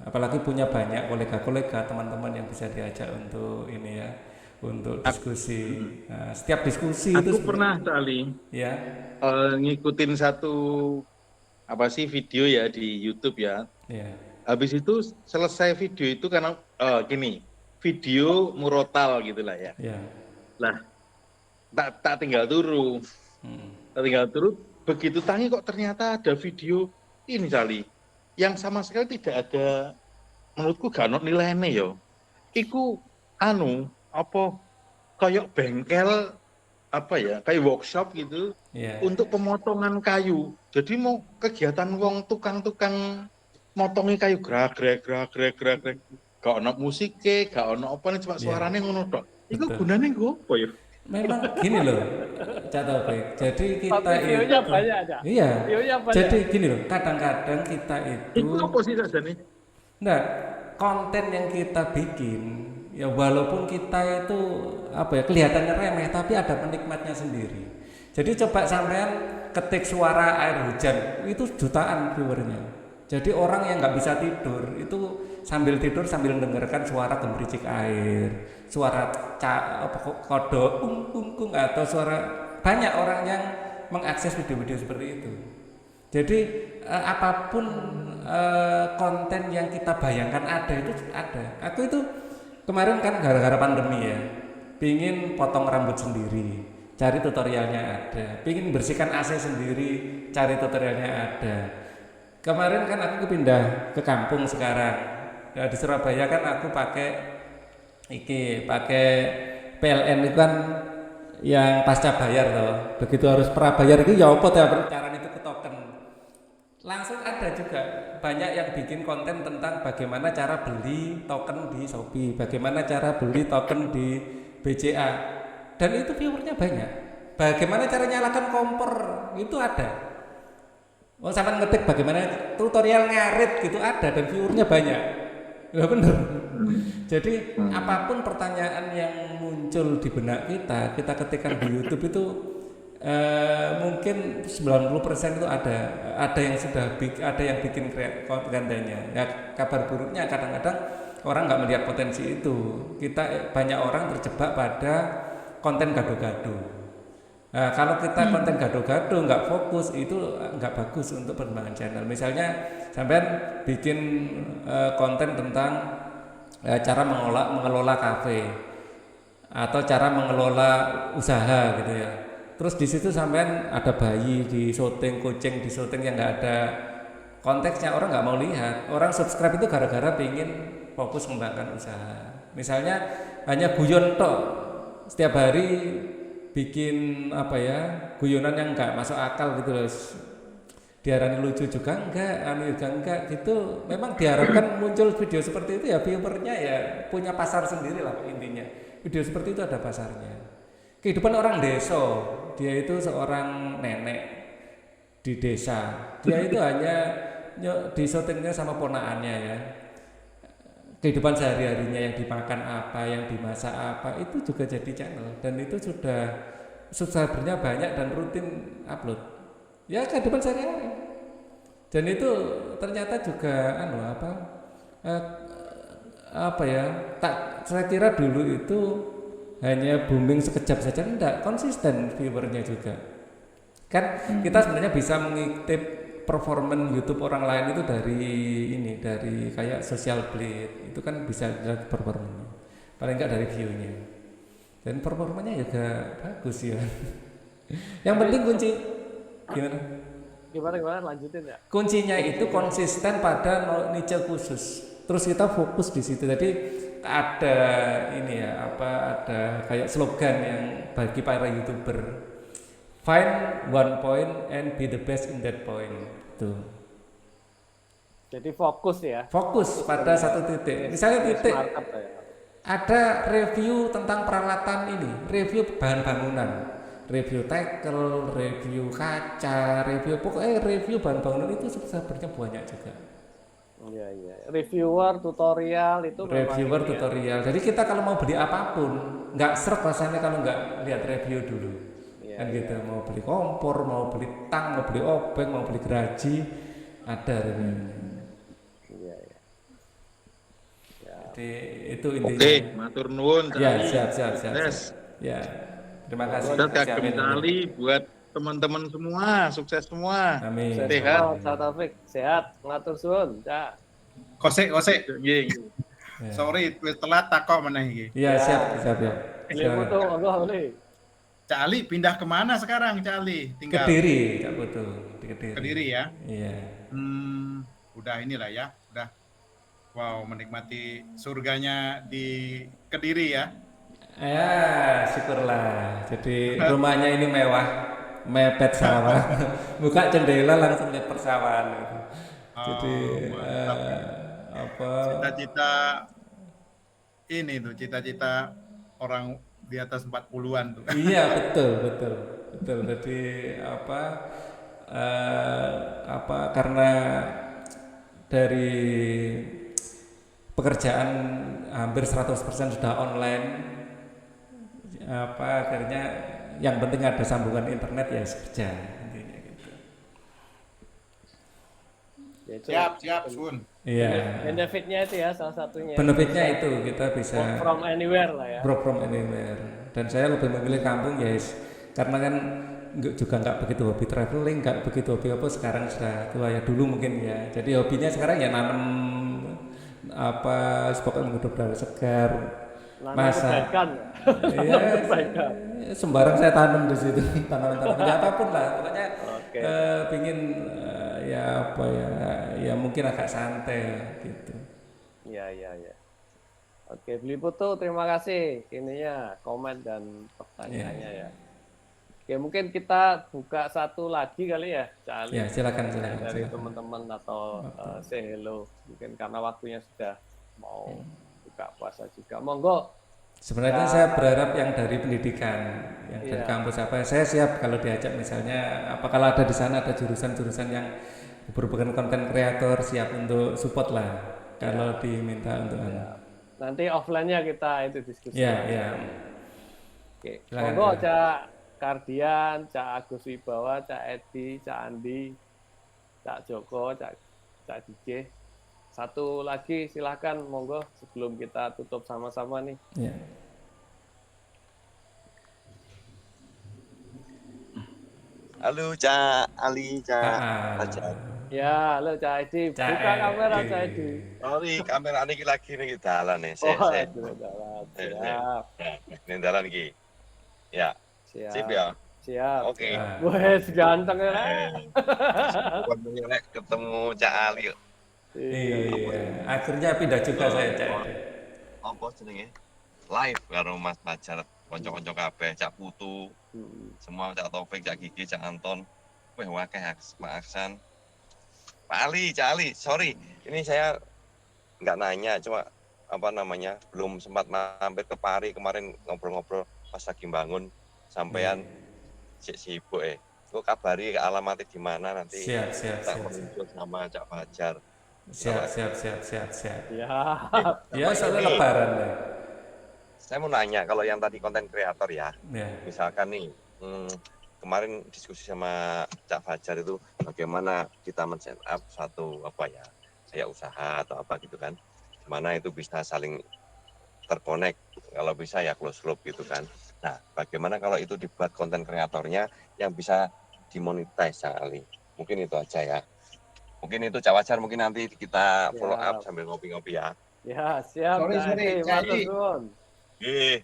Apalagi punya banyak kolega-kolega, teman-teman yang bisa diajak untuk ini ya, untuk diskusi. Nah, setiap diskusi itu Aku pernah Cali ya. ngikutin satu apa sih video ya di YouTube ya. Ya. Habis itu selesai video itu karena gini, video murotal gitulah ya. Ya. Lah tak tinggal turu. Tak tinggal turu, begitu tangi kok ternyata ada video ini Cali yang sama sekali tidak ada, menurutku gak ono nilainya yo. Iku apa kayak bengkel apa ya, kayak workshop gitu. Ya. Untuk pemotongan kayu. Jadi mau kegiatan wong tukang-tukang motongi kayu grak. Gak ono musiknya, gak ono apa nih, cuma suaranya ngono tok. Iku Betul. gunanya gue apa ya? Memang gini loh, Cak Taufik. Jadi kita Tapi videonya banyak aja. Iya. Videonya banyak. Jadi gini loh, kadang-kadang kita itu Itu apa sih saja nih? enggak, konten yang kita bikin Ya walaupun kita itu kelihatannya remeh, tapi ada penikmatnya sendiri. Jadi coba sampean ketik suara air hujan, itu jutaan viewernya. Jadi orang yang nggak bisa tidur itu sambil tidur sambil mendengarkan suara gemericik air, suara kodok kung atau suara, banyak orang yang mengakses video-video seperti itu. Jadi apapun konten yang kita bayangkan ada itu ada. Aku itu kemarin kan gara-gara pandemi ya, pingin potong rambut sendiri, cari tutorialnya ada. Pingin bersihkan AC sendiri, cari tutorialnya ada. Kemarin kan aku pindah ke kampung sekarang. Ya, di Surabaya kan aku pakai PLN itu kan yang pasca bayar loh. Begitu harus prabayar itu ya apa caranya itu ke token. Langsung ada juga banyak yang bikin konten tentang bagaimana cara beli token di Shopee, bagaimana cara beli token di BCA, dan itu viewernya banyak. Bagaimana cara nyalakan kompor itu ada. Oh, sampai ngetik bagaimana tutorial ngarit gitu ada dan viewernya banyak. Ya bener. Jadi apapun pertanyaan yang muncul di benak kita ketikkan di YouTube itu mungkin 90% itu ada yang sudah ada yang bikin kontennya. Ya kabar buruknya kadang-kadang orang nggak melihat potensi itu. Banyak orang terjebak pada konten gado-gado. Nah, kalau kita konten gado-gado nggak fokus itu nggak bagus untuk perkembangan channel. Misalnya sampean bikin konten tentang cara mengelola kafe atau cara mengelola usaha gitu ya. Terus di situ sampean ada bayi di syuting, kucing di syuting yang nggak ada konteksnya, orang nggak mau lihat. Orang subscribe itu gara-gara pingin fokus mengembangkan usaha. Misalnya hanya guyon tok setiap hari, bikin guyonan yang nggak masuk akal gitu loh. Diharapkan lucu juga enggak gitu. Memang diharapkan muncul video seperti itu ya viewernya ya punya pasar sendiri lah intinya. Video seperti itu ada pasarnya. Kehidupan orang desa, dia itu seorang nenek di desa. Dia itu hanya di syutingnya sama ponakannya ya. Kehidupan sehari-harinya yang dimakan apa, yang dimasak apa, itu juga jadi channel dan itu sudah subscribernya banyak dan rutin upload. Ya kehidupan sehari-hari. Dan itu ternyata juga saya kira dulu itu hanya booming sekejap saja, enggak, konsisten viewernya juga. Kan kita sebenarnya bisa mengintip performan YouTube orang lain itu dari kayak Social Blade, itu kan bisa lihat performanya, paling enggak dari view-nya, dan performanya juga bagus ya. Yang penting kunci gimana lanjutin ya. Kuncinya itu konsisten pada niche khusus, terus kita fokus di situ. Jadi ada ada kayak slogan yang bagi para YouTuber, find one point and be the best in that point. Tuh. Jadi fokus ya. Fokus pada satu titik. Misalnya titik ada review tentang peralatan ini, review bahan bangunan, review tackle, review kaca, pokoknya review bahan bangunan itu subscribernya banyak juga. Iya. Reviewer tutorial itu. Reviewer tutorial. Jadi kita kalau mau beli apapun nggak seret rasanya kalau nggak lihat review dulu. Kan gitu, mau beli kompor, mau beli tang, mau beli obeng, mau beli geraji, ada reviewnya. Iya. Jadi itu intinya. Oke, matur nuwun. Ya, siap. Ya, terima kasih. Sudah kagem tali buat teman-teman semua, sukses semua. Amin. Sehat. Taufik, sehat, ngatur suwun. Kosek. Nggih. Sorry, wis telat takok meneh iki. Iya, siap ya. Cak Ali pindah kemana sekarang, Cak Ali? Tinggal Kediri, Cak Putu, di Kediri. Kediri ya? Iya. Udah inilah ya, udah. Wow, menikmati surganya di Kediri ya. Ya, syukurlah. Jadi rumahnya ini mewah, mepet sawah. Buka jendela langsung lihat persawahan gitu. Jadi cita-cita ini tuh, cita-cita orang di atas 40-an tuh. Iya, betul. Jadi karena dari pekerjaan hampir 100% sudah online, akhirnya yang penting ada sambungan internet ya kerja intinya gitu. Siap Sun. Iya. Benefitnya itu ya salah satunya. Benefitnya itu kita bisa work from anywhere lah ya. Work from anywhere. Dan saya lebih memilih kampung guys, karena kan juga nggak begitu hobi traveling, nggak begitu hobi apa, sekarang sudah tua ya, dulu mungkin ya. Jadi hobinya sekarang ya nanam pokoknya menghidup udara segar, masak. Iya, sembarang saya tanam di situ, tanaman-tanaman ya apapun lah, pokoknya pingin ya mungkin agak santai gitu. Iya. Oke, Beli Putu, terima kasih ininya komen dan pertanyaannya ya. Oke, mungkin kita buka satu lagi kali ya, Cak Ali. Ya, silakan. Dari teman-teman atau say hello. Mungkin karena waktunya sudah mau buka puasa juga. Monggo. Sebenarnya saya berharap yang dari pendidikan, yang dari kampus saya siap kalau diajak misalnya, kalau ada di sana ada jurusan-jurusan yang berhubungan konten kreator, siap untuk support lah kalau diminta untuk Nanti offline-nya kita itu diskusi. Iya. Oke. Monggo Cak Kardian, Cak Agus Wibawa, Cak Edi, Cak Andi, Cak Joko, Cak DJ. Satu lagi silahkan monggo sebelum kita tutup sama-sama nih. Yeah. Halo Cak Ali, Cak Fajar. Ya, halo Cak Edi. Buka kamera Cak Edi. Sorry, kamera ini lagi nih dalan nih. Siap. Ini dalan iki. Ya. Siap ya. Siap. Oke. Wah, ganteng ya. Ketemu Cak Ali. Iya. Akhirnya pindah juga saya Cak. Apa jenenge? Live karo Mas Fajar, kanca-kanca kabeh, Cak Putu. Semua Cak Taufik, Cak Gigi, Cak Anton. Wah, wakeh Mak Aksan. Pak Ali, Cak Ali, sorry. Ini saya nggak nanya, cuma belum sempat mampir ke Pari kemarin ngobrol-ngobrol pas lagi bangun sampean sibuk Kok kabari alamatnya di mana nanti? Siap. Menunjuk sama Cak Fajar. Siap. Ya, soalnya lebaran deh. Saya mau nanya, kalau yang tadi konten kreator ya, misalkan nih, kemarin diskusi sama Cak Fajar itu bagaimana kita men-set up satu kayak usaha atau apa gitu kan, mana itu bisa saling terkonek, kalau bisa ya close loop gitu kan. Nah, bagaimana kalau itu dibuat konten kreatornya yang bisa dimonetize sekali? Mungkin itu aja ya. Mungkin itu Cak Fajar, mungkin nanti kita follow up sambil ngopi-ngopi ya. Ya, siap. Sorry,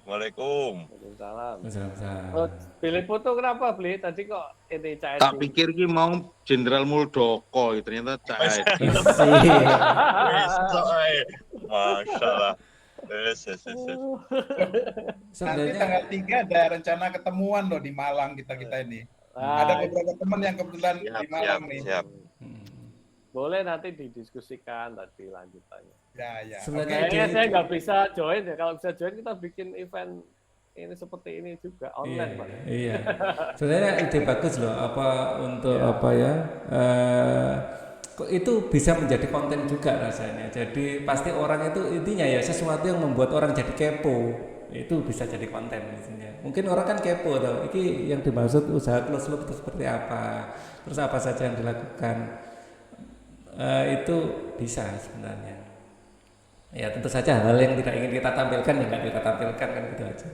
Waalaikumsalam. Oh, Beli Putu kenapa Beli? Tadi kok ini Cak Edi? Tak pikir ki mau Jenderal Muldoko, ternyata Cak Edi. Masya Allah. Nanti tanggal 3 ada rencana ketemuan loh di Malang kita ini. Ada beberapa teman yang kebetulan di Malang nih. Siap. Boleh nanti didiskusikan tadi lanjutannya. Ya. Kayaknya saya nggak bisa join ya. Kalau bisa join kita bikin event ini seperti ini juga online, Pak. Iya. Sebenarnya ide bagus loh. Itu bisa menjadi konten juga rasanya. Jadi pasti orang itu intinya ya sesuatu yang membuat orang jadi kepo. Itu bisa jadi konten misalnya. Mungkin orang kan kepo tau. Ini yang dimaksud usaha close loop itu seperti apa. Terus apa saja yang dilakukan. Itu bisa sebenarnya. Ya tentu saja hal yang tidak ingin kita tampilkan ya nggak kita tampilkan kan gitu aja.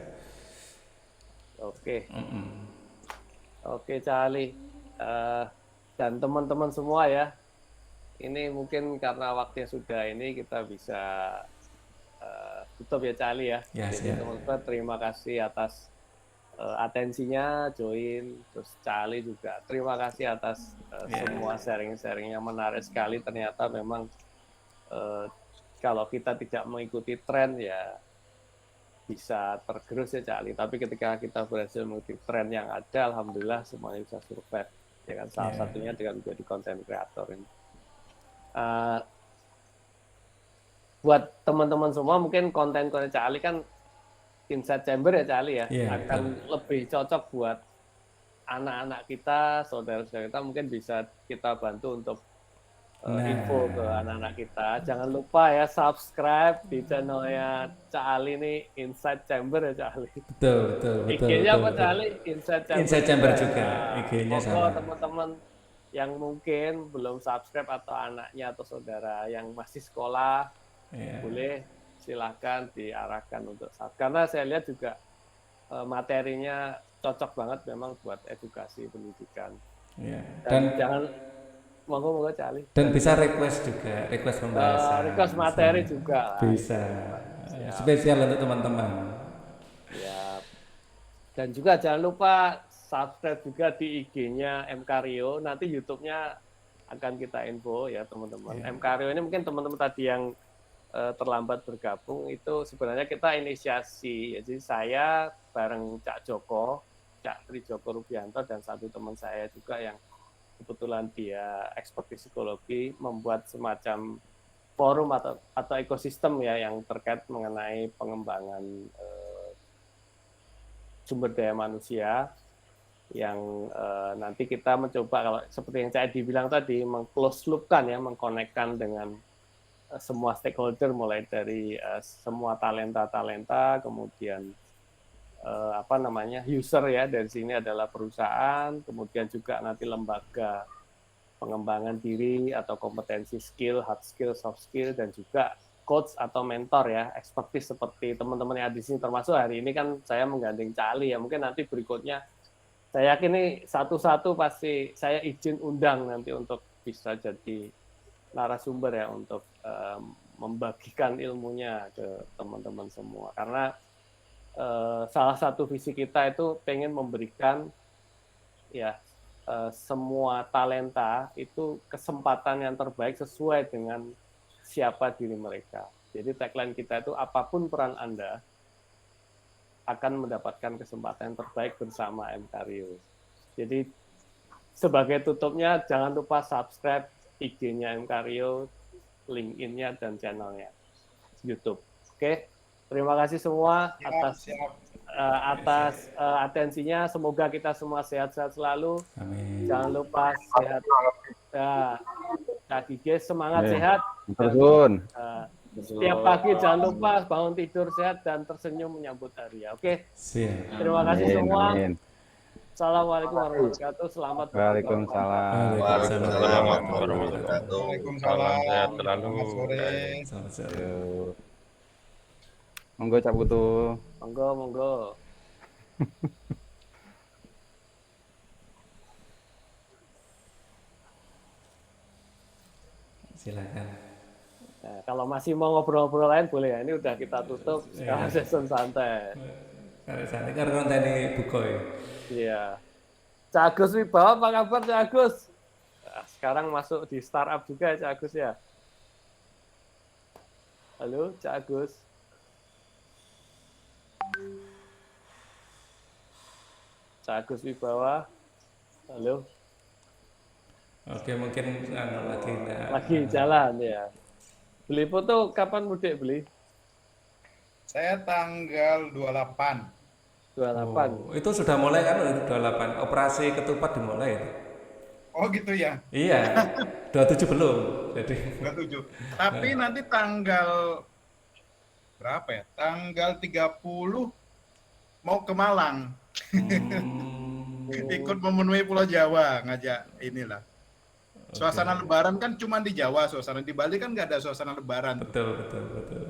Oke Cak Ali dan teman-teman semua ya. Ini mungkin karena waktunya sudah ini kita bisa tutup ya Cak Ali ya. Jadi teman-teman terima kasih atas atensinya join, terus Cak Ali juga terima kasih atas semua sharing-sharing yang menarik sekali. Ternyata memang kalau kita tidak mengikuti tren ya bisa tergerus ya Cak Ali. Tapi ketika kita berhasil mengikuti tren yang ada, alhamdulillah semuanya bisa survive. Ya kan salah satunya dengan menjadi content creator ini. Buat teman-teman semua mungkin konten Cak Ali kan Inside Chamber ya Cak Ali ya, akan lebih cocok buat anak-anak kita, saudara-saudara kita, mungkin bisa kita bantu untuk info ke anak-anak kita. Jangan lupa ya subscribe di channelnya Cak Ali nih, Inside Chamber ya Cak Ali. Betul. IG-nya apa Cak Ali? Inside Chamber juga. IG-nya sama. Teman-teman yang mungkin belum subscribe atau anaknya atau saudara yang masih sekolah, boleh silakan diarahkan untuk subscribe. Karena saya lihat juga materinya cocok banget memang buat edukasi pendidikan. Dan jangan monggo Cali. Dan bisa request pembahasan. Request materi juga. Bisa. Spesial untuk teman-teman. Ya. Dan juga jangan lupa subscribe juga di IG-nya MKRio. Nanti YouTube-nya akan kita info ya teman-teman. MKRio ini mungkin teman-teman tadi yang terlambat bergabung itu sebenarnya kita inisiasi. Jadi saya bareng Cak Joko, Cak Trijoko Rubianto dan satu teman saya juga yang kebetulan dia ekspert psikologi membuat semacam forum atau ekosistem ya yang terkait mengenai pengembangan sumber daya manusia yang nanti kita mencoba kalau seperti yang saya dibilang tadi meng-close loop-kan ya, mengkonekkan dengan semua stakeholder mulai dari semua talenta kemudian user ya, dari sini adalah perusahaan, kemudian juga nanti lembaga pengembangan diri atau kompetensi skill, hard skill, soft skill, dan juga coach atau mentor ya, expertise seperti teman-teman yang ada di sini, termasuk hari ini kan saya menggandeng Cali ya, mungkin nanti berikutnya saya yakin nih satu-satu pasti saya izin undang nanti untuk bisa jadi narasumber ya untuk membagikan ilmunya ke teman-teman semua, karena salah satu visi kita itu pengen memberikan ya semua talenta itu kesempatan yang terbaik sesuai dengan siapa diri mereka. Jadi tagline kita itu apapun peran Anda akan mendapatkan kesempatan yang terbaik bersama MKRio. Jadi sebagai tutupnya jangan lupa subscribe IG-nya MKRio, LinkedIn-nya dan channelnya YouTube. Oke. Terima kasih semua atas atensinya. Semoga kita semua sehat-sehat selalu. Amin. Jangan lupa sehat. Kak Gige semangat sehat. Setiap pagi jangan lupa bangun tidur sehat dan tersenyum menyambut hari ya. Oke. Terima kasih semua. Assalamualaikum warahmatullahi wabarakatuh. Selamat Waalaikumsalam. Waalaikumsalam. Sehat selalu. Selamat sore. Monggo Cak Putu. Monggo. Silakan. Nah, kalau masih mau ngobrol-ngobrol lain boleh ya. Ini udah kita tutup sekarang session santai. Karena konten ini buko ya. Iya. Cak Agus Wibawa, apa kabar Cak Agus? Nah, sekarang masuk di startup juga ya Cak Agus ya. Halo Cak Agus. Cak Agus Wibawa. Halo. Oke, mungkin lagi jalan ya. Beli foto kapan mudik beli? Saya tanggal 28. 28. Itu sudah mulai kan 28. Operasi ketupat dimulai itu. Oh gitu ya? Iya. 27 belum. Jadi 27. Tapi nanti tanggal berapa ya? Tanggal 30 mau ke Malang. Ikut memenuhi Pulau Jawa, ngajak inilah. Suasana Lebaran kan cuma di Jawa, suasana di Bali kan nggak ada suasana Lebaran. Betul.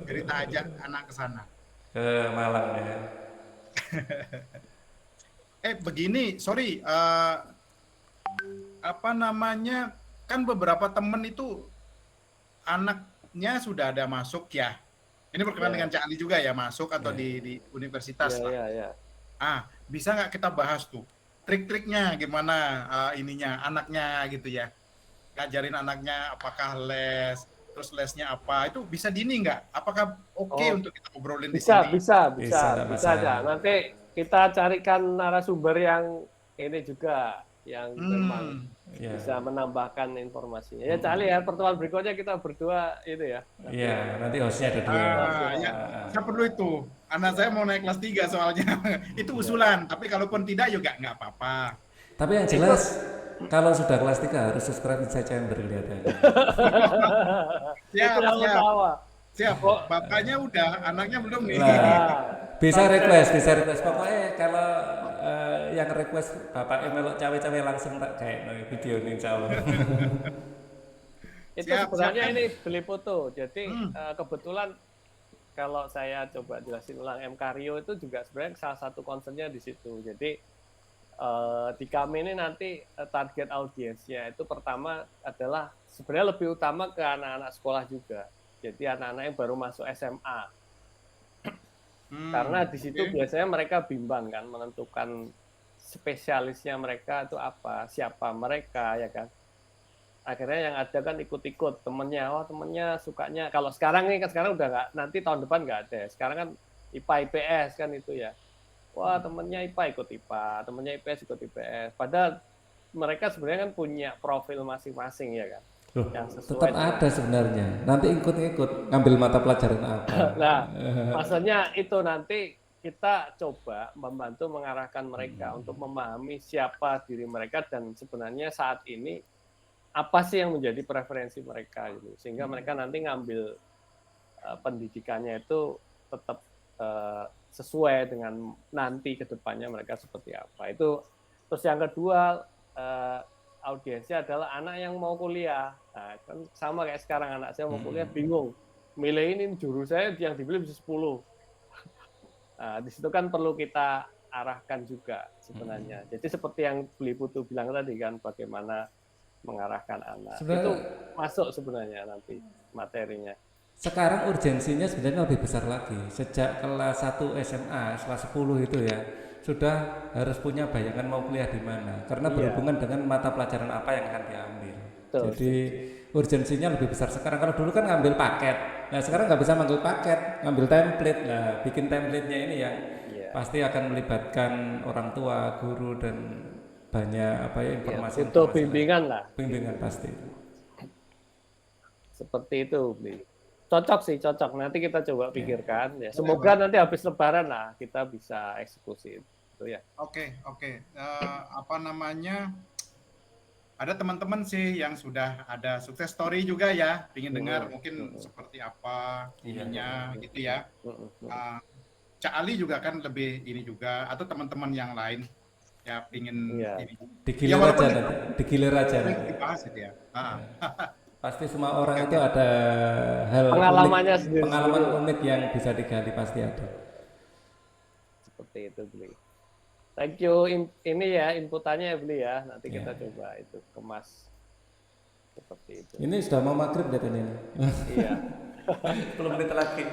Jadi tak ajak anak ke sana. Ke Malang ya. Begini, sorry, kan beberapa temen itu anaknya sudah ada masuk ya. Ini berkenaan dengan Cak Ali juga ya, masuk atau di universitas lah. Iya. Bisa nggak kita bahas tuh trik-triknya gimana anaknya gitu ya, ngajarin anaknya apakah les, terus lesnya apa, itu bisa dini nggak? Apakah oke untuk kita obrolin di sini? Bisa aja. Nanti kita carikan narasumber yang ini juga yang memang bisa menambahkan informasinya. Ya Cali ya, pertemuan berikutnya kita berdua itu ya. Iya, nanti hostnya ada dua. Saya perlu itu. Anak saya mau naik kelas 3 soalnya. Itu usulan, tapi kalaupun tidak juga nggak apa-apa. Tapi yang jelas Kalau sudah kelas 3 harus subscribe Inside Chamber kelihatannya. Siap. Bapaknya udah, anaknya belum nih. Bisa request. Pokoknya kalau yang request bapaknya melok cawe-cawe langsung tak kayak video ini insya Allah. Itu sebenarnya ini beli foto. Jadi kebetulan kalau saya coba jelasin ulang M-Karyo itu juga sebenarnya salah satu concernnya di situ. Jadi di kami ini nanti target audiensnya itu pertama adalah sebenarnya lebih utama ke anak-anak sekolah juga. Jadi anak-anak yang baru masuk SMA. Karena di situ biasanya mereka bimbang kan menentukan spesialisnya mereka itu apa, siapa mereka ya kan. Akhirnya yang ada kan ikut-ikut temennya, temennya sukanya. Kalau sekarang nih kan sekarang udah nggak, nanti tahun depan nggak ada. Sekarang kan IPA IPS kan itu ya. Wah temennya IPA ikut IPA, temennya IPS ikut IPS. Padahal mereka sebenarnya kan punya profil masing-masing ya kan. Loh, tetap ada sebenarnya. Nanti ikut-ikut ngambil mata pelajaran apa. Nah, maksudnya itu nanti kita coba membantu mengarahkan mereka untuk memahami siapa diri mereka dan sebenarnya saat ini apa sih yang menjadi preferensi mereka gitu. Sehingga mereka nanti ngambil pendidikannya itu tetap sesuai dengan nanti ke depannya mereka seperti apa. Itu terus yang kedua audiensnya adalah anak yang mau kuliah. Nah, kan sama kayak sekarang anak saya mau kuliah bingung. Milih ini jurusannya yang dipilih bisa 10. Nah, di situ kan perlu kita arahkan juga sebenarnya. Jadi seperti yang Beli Putu bilang tadi kan bagaimana mengarahkan anak. Itu masuk sebenarnya nanti materinya. Sekarang urgensinya sebenarnya lebih besar lagi. Sejak kelas 1 SMA, kelas 10 itu ya. Sudah harus punya bayangan mau kuliah di mana karena berhubungan dengan mata pelajaran apa yang akan diambil. Jadi urgensinya lebih besar sekarang. Kalau dulu kan ngambil paket, nah sekarang nggak bisa ngambil paket, ngambil template. Nah bikin template-nya ini yang pasti akan melibatkan orang tua, guru dan banyak apa ya informasi. Untuk bimbingan lah. Bimbingan pasti. Seperti itu, Bli. Cocok. Nanti kita coba pikirkan. Ya. Semoga nanti habis Lebaran lah kita bisa eksekusi itu ya. Oke. Apa namanya? Ada teman-teman sih yang sudah ada sukses story juga ya, ingin dengar mungkin seperti apa ininya gitu ya. Cak Ali juga kan lebih ini juga, atau teman-teman yang lain ya ingin ini. Digilir aja. Dibahas itu ya. Pasti semua orang itu ada hal pengalamannya unik, pengalaman unik yang bisa digali pasti ada. Seperti itu, Bli. Thank you ini ya inputannya ya, Bli ya. Nanti kita coba itu kemas seperti itu. Ini sudah mau maghrib katanya ini. Iya. 10 menit lagi.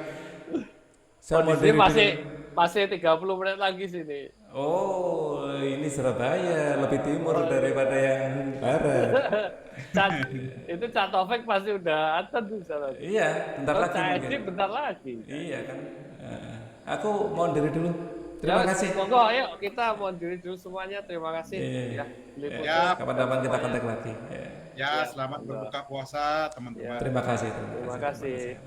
Masih 30 menit lagi sini. Oh, ini Surabaya lebih timur daripada yang barat. Itu Cak Taufik pasti udah atas di sana. Iya, bentar lagi. Bentar lagi. Iya kan. Aku mau diri dulu. Terima kasih. Monggo, ayo kita mau diri dulu semuanya. Terima kasih. Ya, kapan-kapan kita kontak lagi. Ya, selamat berbuka puasa teman-teman. Terima kasih. Terima kasih.